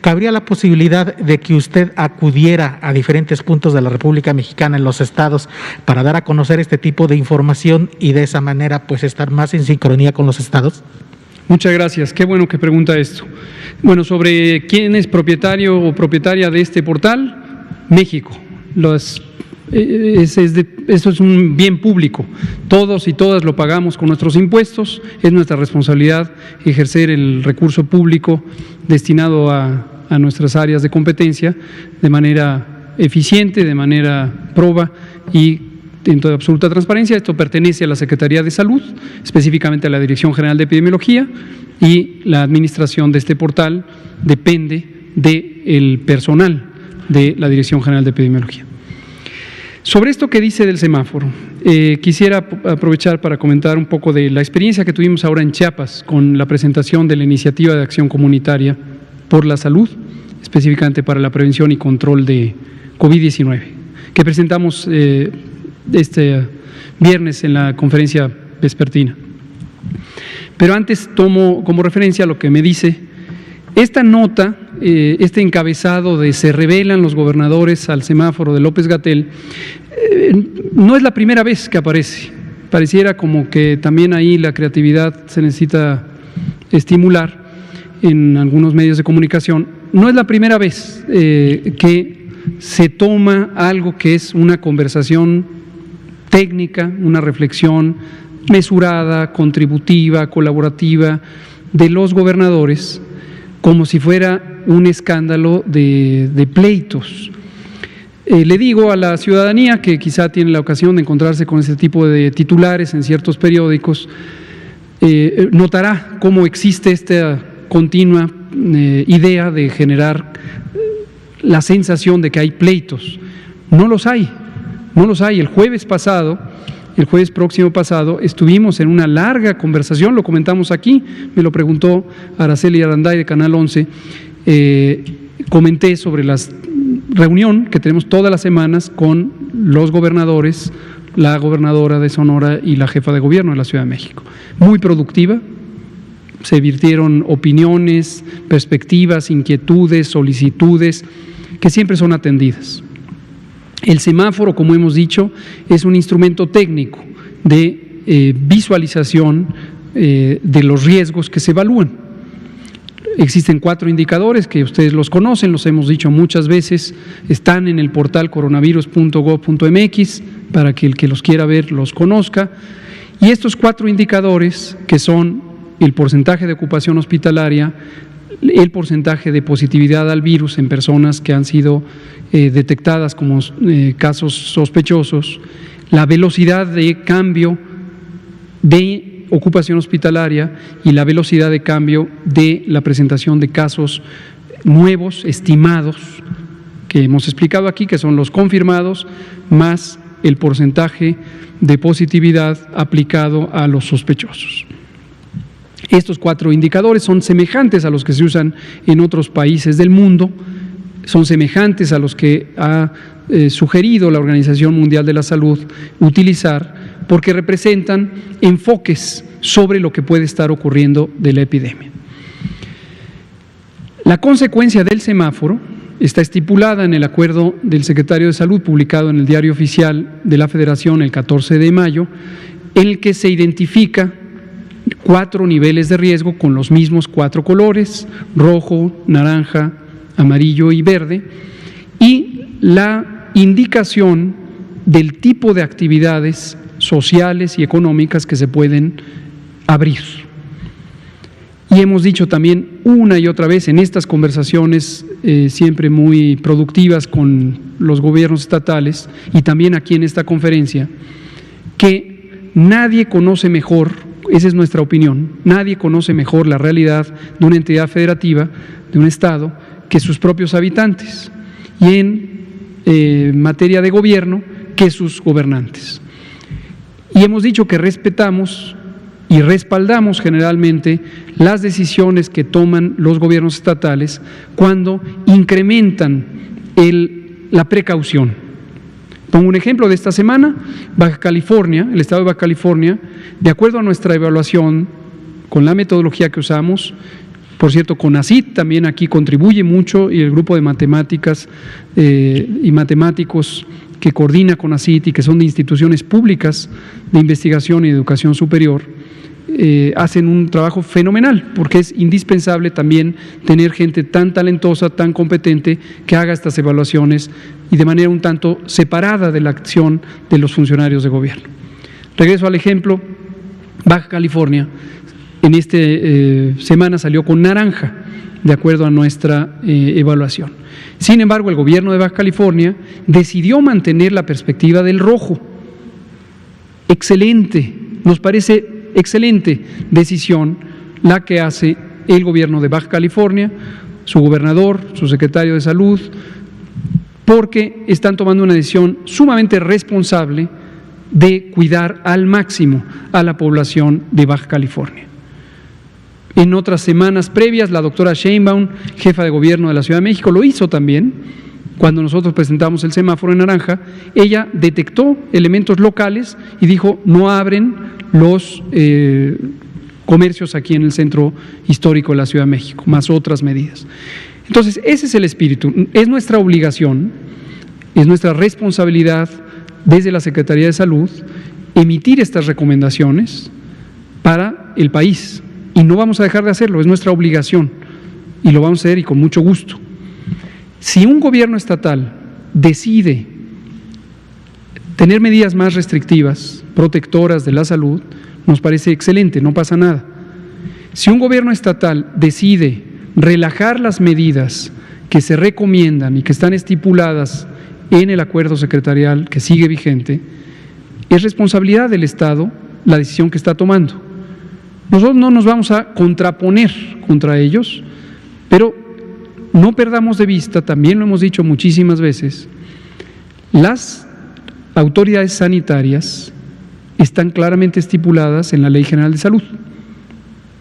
S4: ¿cabría la posibilidad de que usted acudiera a diferentes puntos de la República Mexicana en los estados para dar a conocer este tipo de información y de esa manera pues estar más en sincronía con los estados?
S3: Muchas gracias. Qué bueno que pregunta esto. Bueno, sobre quién es propietario o propietaria de este portal, México. Eso es un bien público. Todos y todas lo pagamos con nuestros impuestos. Es nuestra responsabilidad ejercer el recurso público destinado a nuestras áreas de competencia de manera eficiente, de manera proba y en toda absoluta transparencia. Esto pertenece a la Secretaría de Salud, específicamente a la Dirección General de Epidemiología, y la administración de este portal depende del personal de la Dirección General de Epidemiología. Sobre esto que dice del semáforo, quisiera aprovechar para comentar un poco de la experiencia que tuvimos ahora en Chiapas con la presentación de la Iniciativa de Acción Comunitaria por la Salud, específicamente para la prevención y control de COVID-19, que presentamos este viernes en la conferencia vespertina. Pero antes tomo como referencia lo que me dice esta nota, este encabezado de "se rebelan los gobernadores al semáforo" de López-Gatell. No es la primera vez que aparece. Pareciera como que también ahí la creatividad se necesita estimular en algunos medios de comunicación. No es la primera vez que se toma algo que es una conversación técnica, una reflexión mesurada, contributiva, colaborativa de los gobernadores, como si fuera un escándalo de pleitos. Le digo a la ciudadanía que quizá tiene la ocasión de encontrarse con este tipo de titulares en ciertos periódicos, notará cómo existe esta continua idea de generar la sensación de que hay pleitos. No los hay, no los hay. El jueves próximo pasado, estuvimos en una larga conversación, lo comentamos aquí, me lo preguntó Araceli Aranday de Canal 11, comenté sobre la reunión que tenemos todas las semanas con los gobernadores, la gobernadora de Sonora y la jefa de gobierno de la Ciudad de México. Muy productiva, se virtieron opiniones, perspectivas, inquietudes, solicitudes, que siempre son atendidas. El semáforo, como hemos dicho, es un instrumento técnico de visualización de los riesgos que se evalúan. Existen 4 indicadores que ustedes los conocen, los hemos dicho muchas veces, están en el portal coronavirus.gov.mx para que el que los quiera ver los conozca. Y estos 4 indicadores, que son el porcentaje de ocupación hospitalaria, el porcentaje de positividad al virus en personas que han sido detectadas como casos sospechosos, la velocidad de cambio de ocupación hospitalaria y la velocidad de cambio de la presentación de casos nuevos, estimados, que hemos explicado aquí, que son los confirmados, más el porcentaje de positividad aplicado a los sospechosos. Estos 4 indicadores son semejantes a los que se usan en otros países del mundo, son semejantes a los que ha sugerido la Organización Mundial de la Salud utilizar, porque representan enfoques sobre lo que puede estar ocurriendo de la epidemia. La consecuencia del semáforo está estipulada en el acuerdo del secretario de Salud publicado en el Diario Oficial de la Federación el 14 de mayo, en el que se identifica 4 niveles de riesgo con los mismos 4 colores: rojo, naranja, amarillo y verde, y la indicación del tipo de actividades sociales y económicas que se pueden abrir. Y hemos dicho también una y otra vez en estas conversaciones siempre muy productivas con los gobiernos estatales y también aquí en esta conferencia, que nadie conoce mejor, esa es nuestra opinión, nadie conoce mejor la realidad de una entidad federativa, de un estado, que sus propios habitantes, y en materia de gobierno, que sus gobernantes. Y hemos dicho que respetamos y respaldamos generalmente las decisiones que toman los gobiernos estatales cuando incrementan la precaución. Pongo un ejemplo de esta semana. Baja California, el estado de Baja California, de acuerdo a nuestra evaluación, con la metodología que usamos, por cierto, CONACYT también aquí contribuye mucho, y el grupo de matemáticas y matemáticos que coordina CONACYT y que son de instituciones públicas de investigación y educación superior, hacen un trabajo fenomenal, porque es indispensable también tener gente tan talentosa, tan competente, que haga estas evaluaciones y de manera un tanto separada de la acción de los funcionarios de gobierno. Regreso al ejemplo, Baja California, en esta semana salió con naranja, de acuerdo a nuestra evaluación. Sin embargo, el gobierno de Baja California decidió mantener la perspectiva del rojo. Excelente, nos parece excelente decisión la que hace el gobierno de Baja California, su gobernador, su secretario de Salud, porque están tomando una decisión sumamente responsable de cuidar al máximo a la población de Baja California. En otras semanas previas, la doctora Sheinbaum, jefa de gobierno de la Ciudad de México, lo hizo también. Cuando nosotros presentamos el semáforo en naranja, ella detectó elementos locales y dijo: no abren los comercios aquí en el centro histórico de la Ciudad de México, más otras medidas. Entonces, ese es el espíritu. Es nuestra obligación, es nuestra responsabilidad desde la Secretaría de Salud emitir estas recomendaciones para el país. Y no vamos a dejar de hacerlo, es nuestra obligación y lo vamos a hacer, y con mucho gusto. Si un gobierno estatal decide tener medidas más restrictivas, protectoras de la salud, nos parece excelente, no pasa nada. Si un gobierno estatal decide relajar las medidas que se recomiendan y que están estipuladas en el acuerdo secretarial que sigue vigente, es responsabilidad del Estado la decisión que está tomando. Nosotros no nos vamos a contraponer contra ellos, pero no perdamos de vista, también lo hemos dicho muchísimas veces, las autoridades sanitarias están claramente estipuladas en la Ley General de Salud.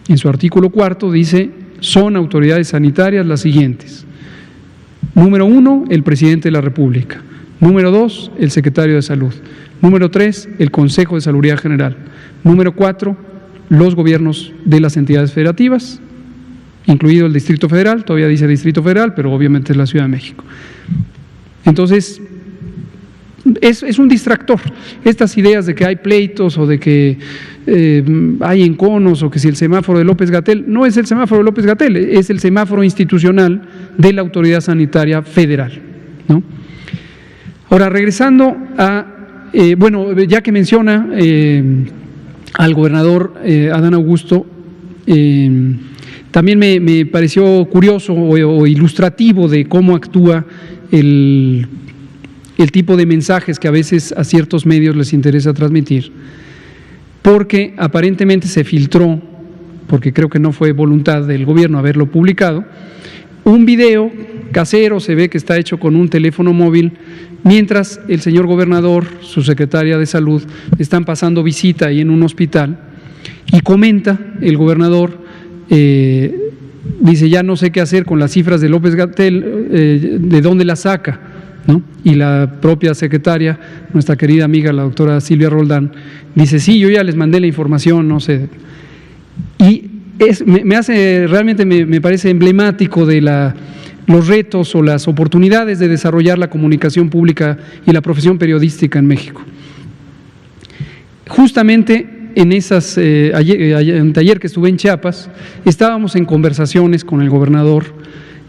S3: En su artículo 4 dice: son autoridades sanitarias las siguientes. Número 1, el presidente de la República. Número 2, el secretario de Salud. Número 3, el Consejo de Salubridad General. Número 4, los gobiernos de las entidades federativas, incluido el Distrito Federal, todavía dice Distrito Federal, pero obviamente es la Ciudad de México. Entonces, es un distractor. Estas ideas de que hay pleitos o de que hay enconos o que si el semáforo de López-Gatell, no es el semáforo de López-Gatell, es el semáforo institucional de la Autoridad Sanitaria Federal, ¿no? Ahora, regresando a, ya que menciona al gobernador Adán Augusto, también me pareció curioso o ilustrativo de cómo actúa el tipo de mensajes que a veces a ciertos medios les interesa transmitir, porque aparentemente se filtró, porque creo que no fue voluntad del gobierno haberlo publicado, un video casero, se ve que está hecho con un teléfono móvil, mientras el señor gobernador, su secretaria de Salud, están pasando visita ahí en un hospital, y comenta el gobernador, dice: ya no sé qué hacer con las cifras de López-Gatell, ¿de dónde las saca?, ¿no? Y la propia secretaria, nuestra querida amiga, la doctora Silvia Roldán, dice: sí, yo ya les mandé la información, no sé. Y realmente me parece emblemático de los retos o las oportunidades de desarrollar la comunicación pública y la profesión periodística en México. Justamente en ayer que estuve en Chiapas, estábamos en conversaciones con el gobernador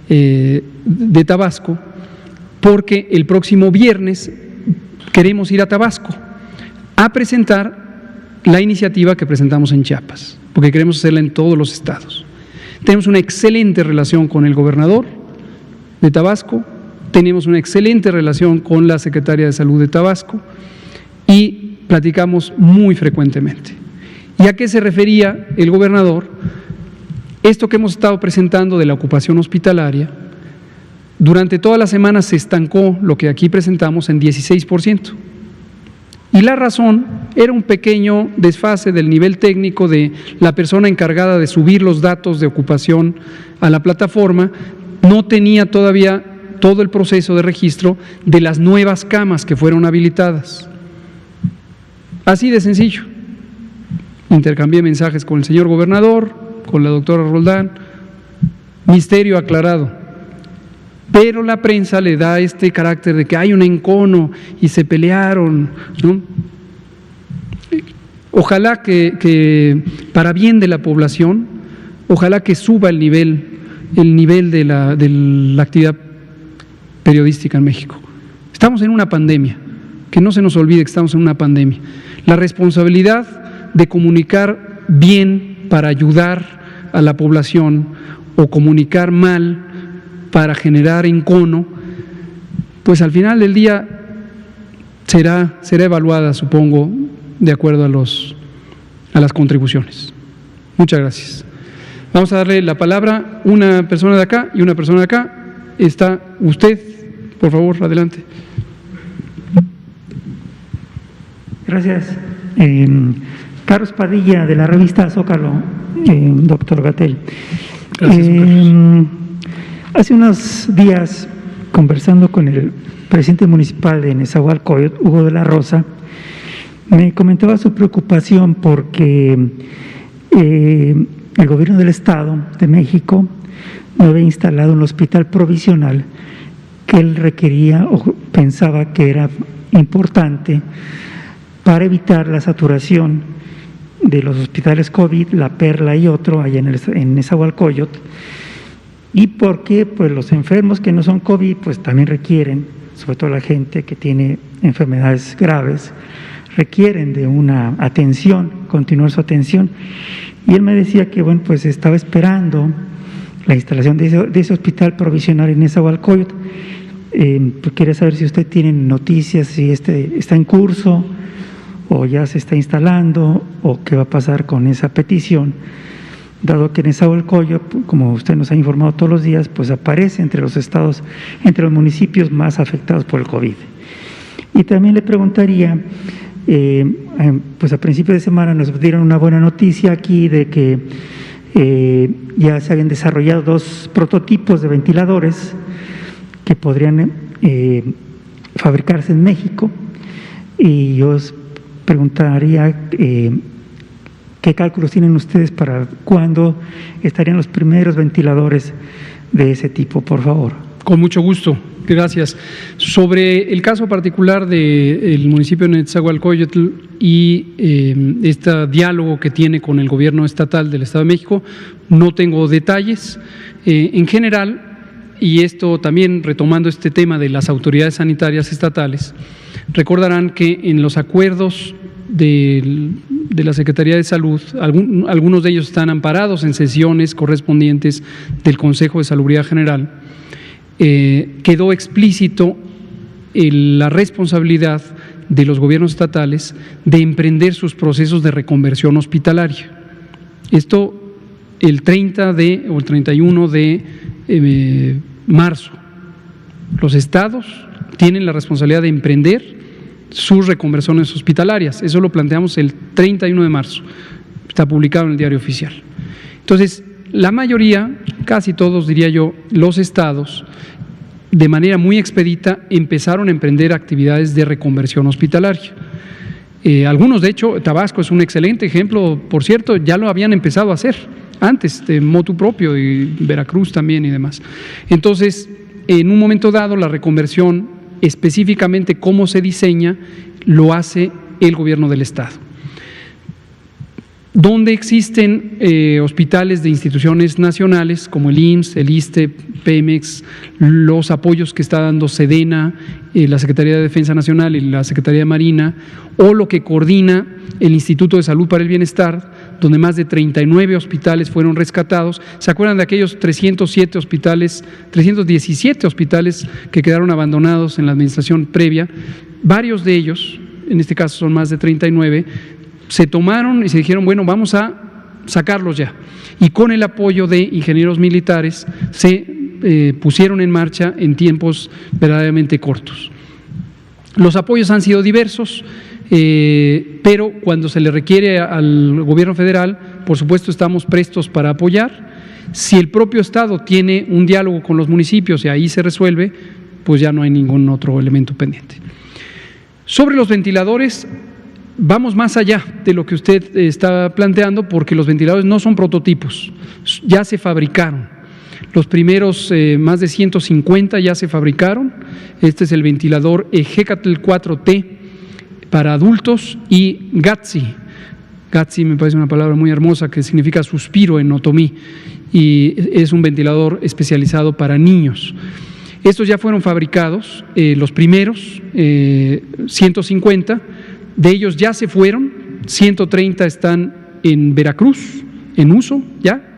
S3: de Tabasco, porque el próximo viernes queremos ir a Tabasco a presentar la iniciativa que presentamos en Chiapas, porque queremos hacerla en todos los estados. Tenemos una excelente relación con el gobernador de Tabasco, tenemos una excelente relación con la secretaria de Salud de Tabasco y platicamos muy frecuentemente. ¿Y a qué se refería el gobernador? Esto que hemos estado presentando de la ocupación hospitalaria, durante toda la semana se estancó lo que aquí presentamos en 16%. Y la razón era un pequeño desfase del nivel técnico de la persona encargada de subir los datos de ocupación a la plataforma. No tenía todavía todo el proceso de registro de las nuevas camas que fueron habilitadas. Así de sencillo. Intercambié mensajes con el señor gobernador, con la doctora Roldán, misterio aclarado. Pero la prensa le da este carácter de que hay un encono y se pelearon, ¿no? Ojalá que para bien de la población, ojalá que suba el nivel de la actividad periodística en México. Estamos en una pandemia, que no se nos olvide que estamos en una pandemia. La responsabilidad de comunicar bien para ayudar a la población o comunicar mal para generar encono, pues al final del día será evaluada, supongo, de acuerdo a las contribuciones. Muchas gracias. Vamos a darle la palabra a una persona de acá y una persona de acá. Está usted, por favor, adelante.
S5: Gracias. Carlos Padilla, de la revista Zócalo, doctor Gatell.
S3: Gracias, Carlos.
S5: Hace unos días, conversando con el presidente municipal de Nezahualcóyotl, Hugo de la Rosa, me comentaba su preocupación porque el gobierno del Estado de México no había instalado un hospital provisional que él requería o pensaba que era importante para evitar la saturación de los hospitales COVID, La Perla y otro, allá en Nezahualcóyotl, y porque pues, los enfermos que no son COVID pues también requieren, sobre todo la gente que tiene enfermedades graves, requieren de una atención, continuar su atención. Y él me decía que bueno, pues estaba esperando la instalación de ese hospital provisional en Nezahualcóyotl. Pues quería saber si usted tiene noticias, si está en curso o ya se está instalando o qué va a pasar con esa petición, dado que Nezahualcóyotl, como usted nos ha informado todos los días, pues aparece entre los estados, entre los municipios más afectados por el COVID. Y también le preguntaría, pues a principios de semana nos dieron una buena noticia aquí de que ya se habían desarrollado 2 prototipos de ventiladores que podrían fabricarse en México, y yo os preguntaría qué cálculos tienen ustedes para cuándo estarían los primeros ventiladores de ese tipo, por favor.
S3: Con mucho gusto, gracias. Sobre el caso particular del municipio de Nezahualcóyotl y este diálogo que tiene con el gobierno estatal del Estado de México, no tengo detalles. En general, y esto también retomando este tema de las autoridades sanitarias estatales, recordarán que en los acuerdos de la Secretaría de Salud, algunos de ellos están amparados en sesiones correspondientes del Consejo de Salubridad General, quedó explícito la responsabilidad de los gobiernos estatales de emprender sus procesos de reconversión hospitalaria. Esto el 30 o el 31 de marzo. Los estados tienen la responsabilidad de emprender sus reconversiones hospitalarias. Eso lo planteamos el 31 de marzo. Está publicado en el Diario Oficial. Entonces, la mayoría, casi todos diría yo, los estados, de manera muy expedita, empezaron a emprender actividades de reconversión hospitalaria. Algunos, de hecho, Tabasco es un excelente ejemplo, por cierto, ya lo habían empezado a hacer antes, de motu propio, y Veracruz también y demás. Entonces, en un momento dado, la reconversión, específicamente cómo se diseña, lo hace el gobierno del Estado. Donde existen hospitales de instituciones nacionales como el IMSS, el ISSSTE, Pemex, los apoyos que está dando Sedena, la Secretaría de Defensa Nacional y la Secretaría de Marina, o lo que coordina el Instituto de Salud para el Bienestar, donde más de 39 hospitales fueron rescatados. ¿Se acuerdan de aquellos 317 hospitales que quedaron abandonados en la administración previa? Varios de ellos, en este caso son más de 39, se tomaron y se dijeron, bueno, vamos a sacarlos ya. Y con el apoyo de ingenieros militares se pusieron en marcha en tiempos verdaderamente cortos. Los apoyos han sido diversos, pero cuando se le requiere al gobierno federal, por supuesto estamos prestos para apoyar. Si el propio Estado tiene un diálogo con los municipios y ahí se resuelve, pues ya no hay ningún otro elemento pendiente. Sobre los ventiladores, vamos más allá de lo que usted está planteando, porque los ventiladores no son prototipos, ya se fabricaron. Los primeros más de 150 ya se fabricaron. Este es el ventilador Hecatl 4T para adultos y Gatsi. Gatsi me parece una palabra muy hermosa que significa suspiro en otomí, y es un ventilador especializado para niños. Estos ya fueron fabricados, los primeros 150, de ellos ya se fueron, 130 están en Veracruz, en uso ya,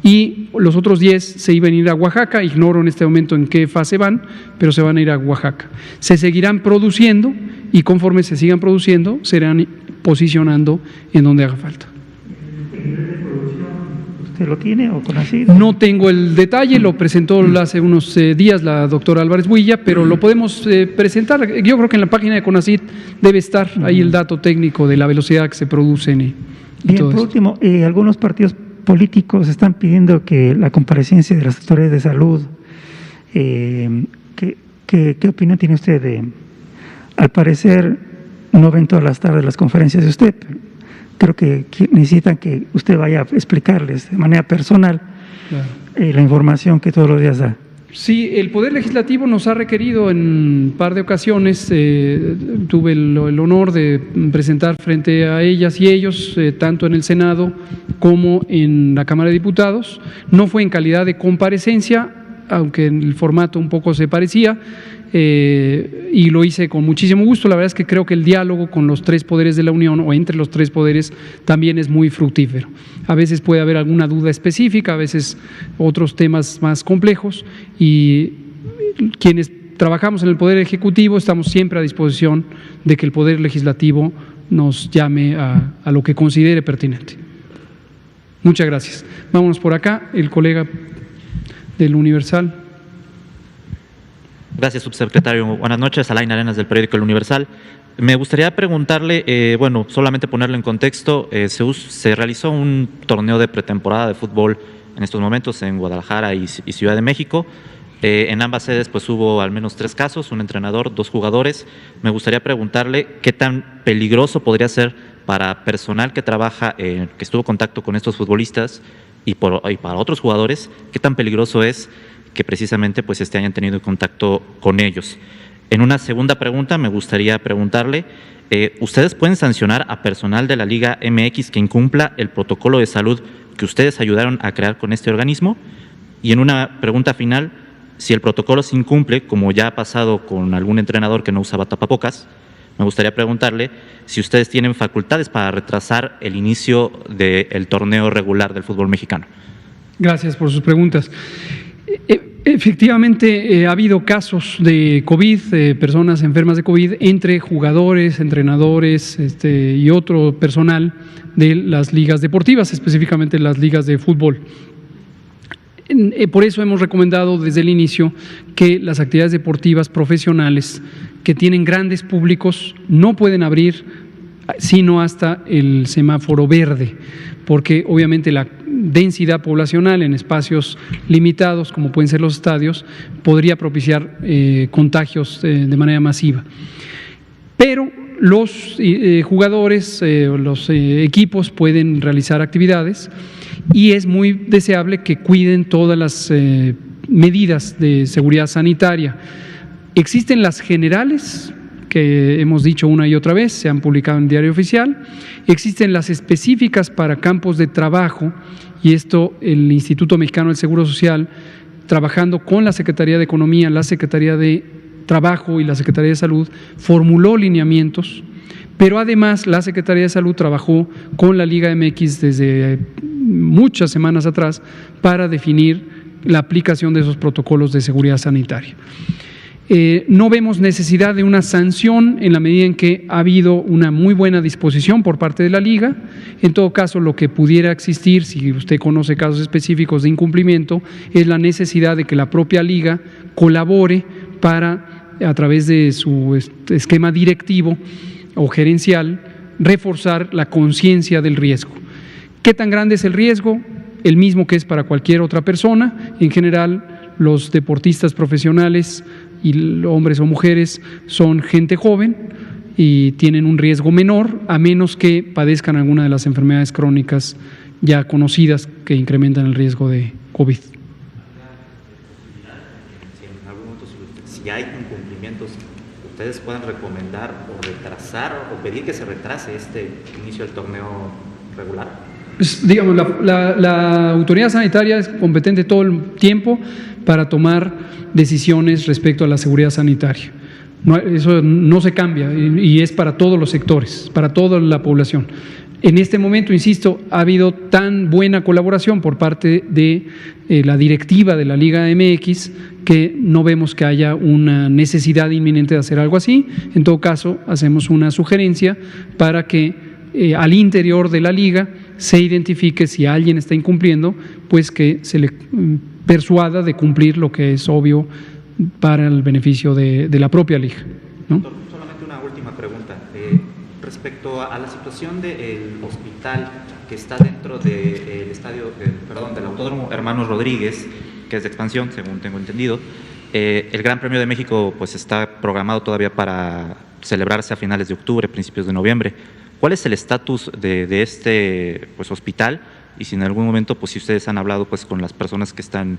S3: y los otros 10 se iban a ir a Oaxaca. Ignoro en este momento en qué fase van, pero se van a ir a Oaxaca. Se seguirán produciendo y conforme se sigan produciendo, se irán posicionando en donde haga falta.
S5: ¿Usted lo tiene o CONACYT?
S3: No tengo el detalle, lo presentó hace unos días la doctora Álvarez Builla, pero lo podemos presentar. Yo creo que en la página de CONACYT debe estar ahí el dato técnico de la velocidad que se producen.
S5: Bien, por último, algunos partidos políticos están pidiendo que la comparecencia de las autoridades de salud, ¿qué opinión tiene usted de? Al parecer no ven todas las tardes las conferencias de usted, pero creo que necesitan que usted vaya a explicarles de manera personal la información que todos los días da.
S3: Sí, el Poder Legislativo nos ha requerido en un par de ocasiones, tuve el honor de presentar frente a ellas y ellos, tanto en el Senado como en la Cámara de Diputados. No fue en calidad de comparecencia, aunque en el formato un poco se parecía, y lo hice con muchísimo gusto. La verdad es que creo que el diálogo con los tres poderes de la Unión o entre los tres poderes también es muy fructífero. A veces puede haber alguna duda específica, a veces otros temas más complejos, y quienes trabajamos en el Poder Ejecutivo estamos siempre a disposición de que el Poder Legislativo nos llame a lo que considere pertinente. Muchas gracias. Vámonos por acá, el colega del Universal.
S6: Gracias, subsecretario. Buenas noches, Alain Arenas del periódico El Universal. Me gustaría preguntarle, solamente ponerlo en contexto, se realizó un torneo de pretemporada de fútbol en estos momentos en Guadalajara y Ciudad de México. En ambas sedes pues hubo al menos 3 casos, un entrenador, 2 jugadores. Me gustaría preguntarle qué tan peligroso podría ser para personal que trabaja, que estuvo en contacto con estos futbolistas y para otros jugadores, qué tan peligroso es que precisamente pues hayan tenido contacto con ellos. En una segunda pregunta me gustaría preguntarle, ¿ustedes pueden sancionar a personal de la Liga MX que incumpla el protocolo de salud que ustedes ayudaron a crear con este organismo? Y en una pregunta final, si el protocolo se incumple, como ya ha pasado con algún entrenador que no usaba tapabocas, me gustaría preguntarle si ustedes tienen facultades para retrasar el inicio del torneo regular del fútbol mexicano.
S3: Gracias por sus preguntas. Efectivamente, ha habido casos de COVID, personas enfermas de COVID, entre jugadores, entrenadores y otro personal de las ligas deportivas, específicamente las ligas de fútbol. Por eso hemos recomendado desde el inicio que las actividades deportivas profesionales que tienen grandes públicos no pueden abrir sino hasta el semáforo verde, porque obviamente la densidad poblacional en espacios limitados, como pueden ser los estadios, podría propiciar contagios de manera masiva. Pero los jugadores, los equipos pueden realizar actividades y es muy deseable que cuiden todas las medidas de seguridad sanitaria. Existen las generales, que hemos dicho una y otra vez, se han publicado en el Diario Oficial. Existen las específicas para campos de trabajo, y esto el Instituto Mexicano del Seguro Social, trabajando con la Secretaría de Economía, la Secretaría de Trabajo y la Secretaría de Salud, formuló lineamientos, pero además la Secretaría de Salud trabajó con la Liga MX desde muchas semanas atrás para definir la aplicación de esos protocolos de seguridad sanitaria. No vemos necesidad de una sanción en la medida en que ha habido una muy buena disposición por parte de la Liga. En todo caso, lo que pudiera existir, si usted conoce casos específicos de incumplimiento, es la necesidad de que la propia Liga colabore para, a través de su esquema directivo o gerencial, reforzar la conciencia del riesgo. ¿Qué tan grande es el riesgo? el mismo que es para cualquier otra persona. En general, los deportistas profesionales y hombres o mujeres son gente joven y tienen un riesgo menor, a menos que padezcan alguna de las enfermedades crónicas ya conocidas que incrementan el riesgo de COVID.
S6: Si hay incumplimientos, ¿ustedes pueden recomendar o retrasar o pedir que se retrase este inicio del torneo regular?
S3: Pues, digamos, la autoridad sanitaria es competente todo el tiempo para tomar decisiones respecto a la seguridad sanitaria. Eso no se cambia y es para todos los sectores, para toda la población. En este momento, insisto, ha habido tan buena colaboración por parte de la directiva de la Liga MX que no vemos que haya una necesidad inminente de hacer algo así. En todo caso, hacemos una sugerencia para que al interior de la Liga se identifique si alguien está incumpliendo, pues que se le persuada de cumplir lo que es obvio para el beneficio de la propia Liga, ¿no?
S6: Doctor, solamente una última pregunta. Respecto a la situación del hospital que está dentro del del Autódromo Hermanos Rodríguez, que es de expansión, según tengo entendido, el Gran Premio de México pues está programado todavía para celebrarse a finales de octubre, principios de noviembre. ¿Cuál es el estatus de este pues, hospital? Y si en algún momento, pues si ustedes han hablado pues con las personas que están,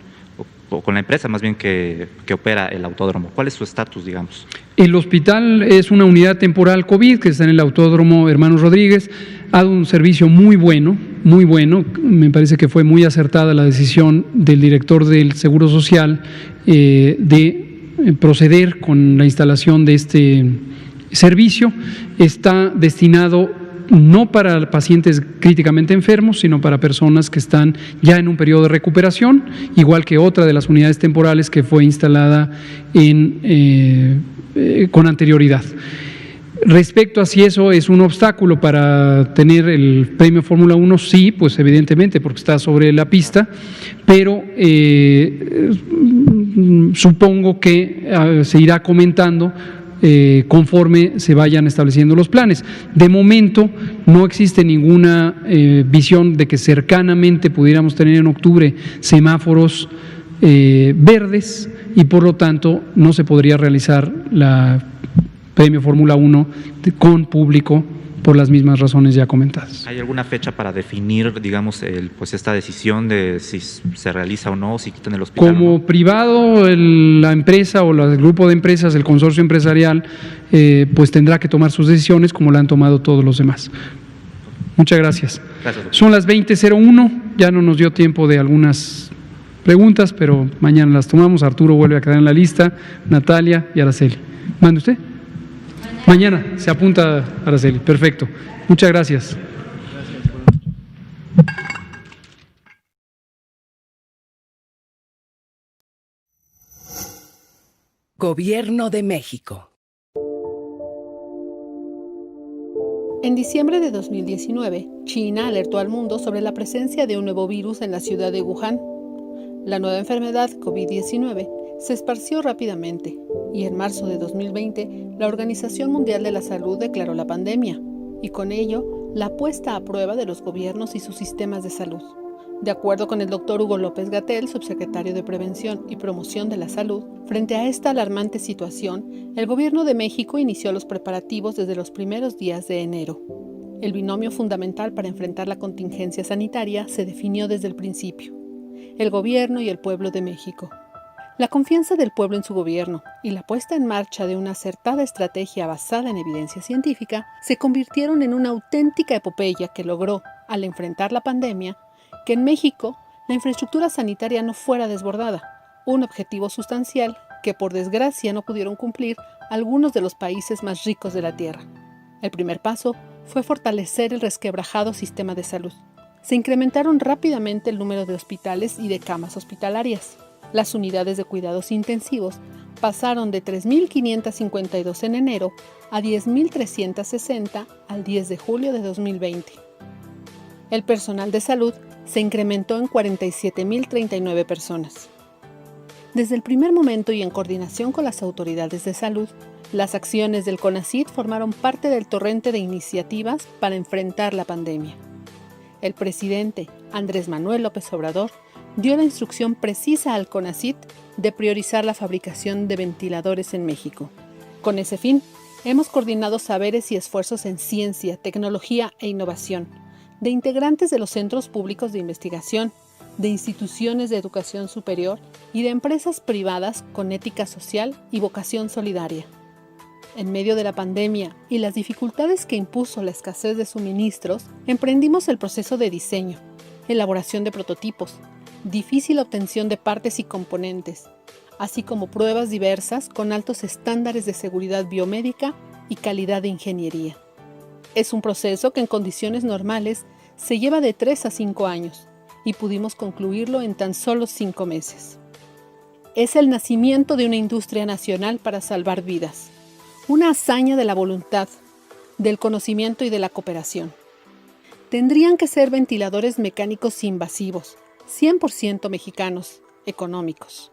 S6: o con la empresa más bien que opera el autódromo, ¿cuál es su estatus, digamos?
S3: El hospital es una unidad temporal COVID que está en el Autódromo Hermanos Rodríguez, ha dado un servicio muy bueno, me parece que fue muy acertada la decisión del director del Seguro Social de proceder con la instalación de este servicio. Está destinado no para pacientes críticamente enfermos, sino para personas que están ya en un periodo de recuperación, igual que otra de las unidades temporales que fue instalada con anterioridad. Respecto a si eso es un obstáculo para tener el premio Fórmula 1, sí, pues evidentemente, porque está sobre la pista, pero supongo que se irá comentando conforme se vayan estableciendo los planes. De momento no existe ninguna visión de que cercanamente pudiéramos tener en octubre semáforos verdes y por lo tanto no se podría realizar la Premio Fórmula 1 con público por las mismas razones ya comentadas.
S6: ¿Hay alguna fecha para definir, digamos, pues esta decisión de si se realiza o no, si quitan el hospital?
S3: Como
S6: o no?
S3: Privado, la empresa o el grupo de empresas, el consorcio empresarial, pues tendrá que tomar sus decisiones como la han tomado todos los demás. Muchas gracias.
S6: Gracias, doctor.
S3: Son las 20:01, ya no nos dio tiempo de algunas preguntas, pero mañana las tomamos. Arturo vuelve a quedar en la lista, Natalia y Araceli. ¿Mande usted? Mañana se apunta Araceli. Perfecto. Muchas gracias.
S7: Gobierno de México.
S8: En diciembre de 2019, China alertó al mundo sobre la presencia de un nuevo virus en la ciudad de Wuhan. La nueva enfermedad COVID-19 se esparció rápidamente y en marzo de 2020 la Organización Mundial de la Salud declaró la pandemia y con ello la puesta a prueba de los gobiernos y sus sistemas de salud. De acuerdo con el doctor Hugo López-Gatell, subsecretario de Prevención y Promoción de la Salud, frente a esta alarmante situación, el Gobierno de México inició los preparativos desde los primeros días de enero. El binomio fundamental para enfrentar la contingencia sanitaria se definió desde el principio: el gobierno y el pueblo de México. La confianza del pueblo en su gobierno y la puesta en marcha de una acertada estrategia basada en evidencia científica se convirtieron en una auténtica epopeya que logró, al enfrentar la pandemia, que en México la infraestructura sanitaria no fuera desbordada, un objetivo sustancial que por desgracia no pudieron cumplir algunos de los países más ricos de la Tierra. El primer paso fue fortalecer el resquebrajado sistema de salud. Se incrementaron rápidamente el número de hospitales y de camas hospitalarias. Las unidades de cuidados intensivos pasaron de 3.552 en enero a 10.360 al 10 de julio de 2020. El personal de salud se incrementó en 47.039 personas. Desde el primer momento y en coordinación con las autoridades de salud, las acciones del CONACYT formaron parte del torrente de iniciativas para enfrentar la pandemia. el presidente Andrés Manuel López Obrador dio la instrucción precisa al CONACYT de priorizar la fabricación de ventiladores en México. Con ese fin, hemos coordinado saberes y esfuerzos en ciencia, tecnología e innovación, de integrantes de los centros públicos de investigación, de instituciones de educación superior y de empresas privadas con ética social y vocación solidaria. En medio de la pandemia y las dificultades que impuso la escasez de suministros, emprendimos el proceso de diseño, elaboración de prototipos, difícil obtención de partes y componentes, así como pruebas diversas con altos estándares de seguridad biomédica y calidad de ingeniería. Es un proceso que en condiciones normales se lleva de 3 a 5 años y pudimos concluirlo en tan solo 5 meses. Es el nacimiento de una industria nacional para salvar vidas, una hazaña de la voluntad, del conocimiento y de la cooperación. Tendrían que ser ventiladores mecánicos invasivos, 100% mexicanos, económicos.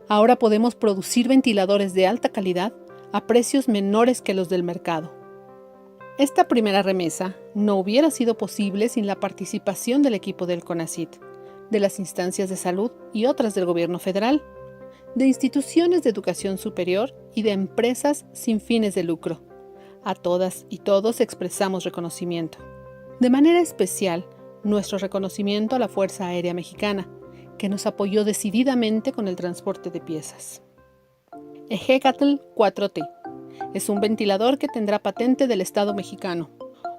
S8: Ahora podemos producir ventiladores de alta calidad a precios menores que los del mercado. Esta primera remesa no hubiera sido posible sin la participación del equipo del CONACYT, de las instancias de salud y otras del gobierno federal, de instituciones de educación superior y de empresas sin fines de lucro. A todas y todos expresamos reconocimiento. De manera especial, nuestro reconocimiento a la Fuerza Aérea Mexicana, que nos apoyó decididamente con el transporte de piezas. Ejecatl 4T es un ventilador que tendrá patente del Estado mexicano,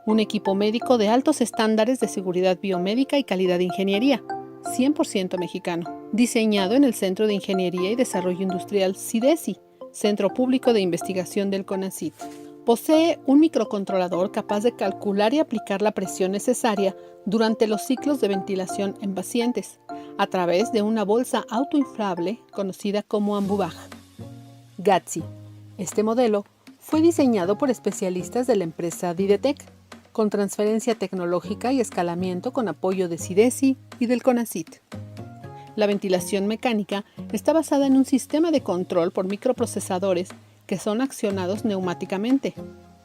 S8: un equipo médico de altos estándares de seguridad biomédica y calidad de ingeniería, 100% mexicano, diseñado en el Centro de Ingeniería y Desarrollo Industrial CIDESI, Centro Público de Investigación del CONACYT. Posee un microcontrolador capaz de calcular y aplicar la presión necesaria durante los ciclos de ventilación en pacientes, a través de una bolsa autoinflable conocida como Ambubaj. GATSI. Este modelo fue diseñado por especialistas de la empresa Didetec, con transferencia tecnológica y escalamiento con apoyo de CIDESI y del CONACYT. La ventilación mecánica está basada en un sistema de control por microprocesadores que son accionados neumáticamente.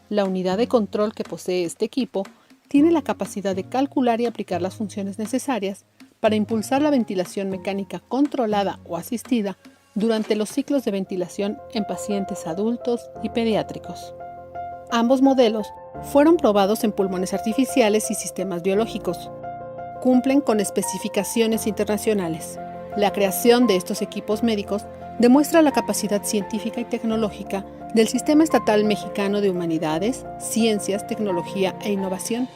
S8: La unidad de control que posee este equipo tiene la capacidad de calcular y aplicar las funciones necesarias para impulsar la ventilación mecánica controlada o asistida durante los ciclos de ventilación en pacientes adultos y pediátricos. Ambos modelos fueron probados en pulmones artificiales y sistemas biológicos. Cumplen con especificaciones internacionales. La creación de estos equipos médicos demuestra la capacidad científica y tecnológica del Sistema Estatal Mexicano de Humanidades, Ciencias, Tecnología e Innovación.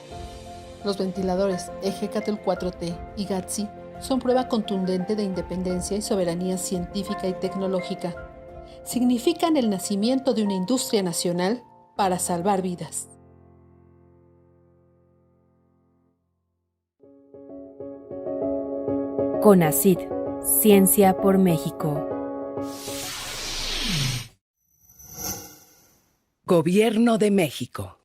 S8: Los ventiladores Ejecatl 4T y GATSI son prueba contundente de independencia y soberanía científica y tecnológica. Significan el nacimiento de una industria nacional para salvar vidas.
S1: CONACYT, Ciencia por México.
S7: Gobierno de México.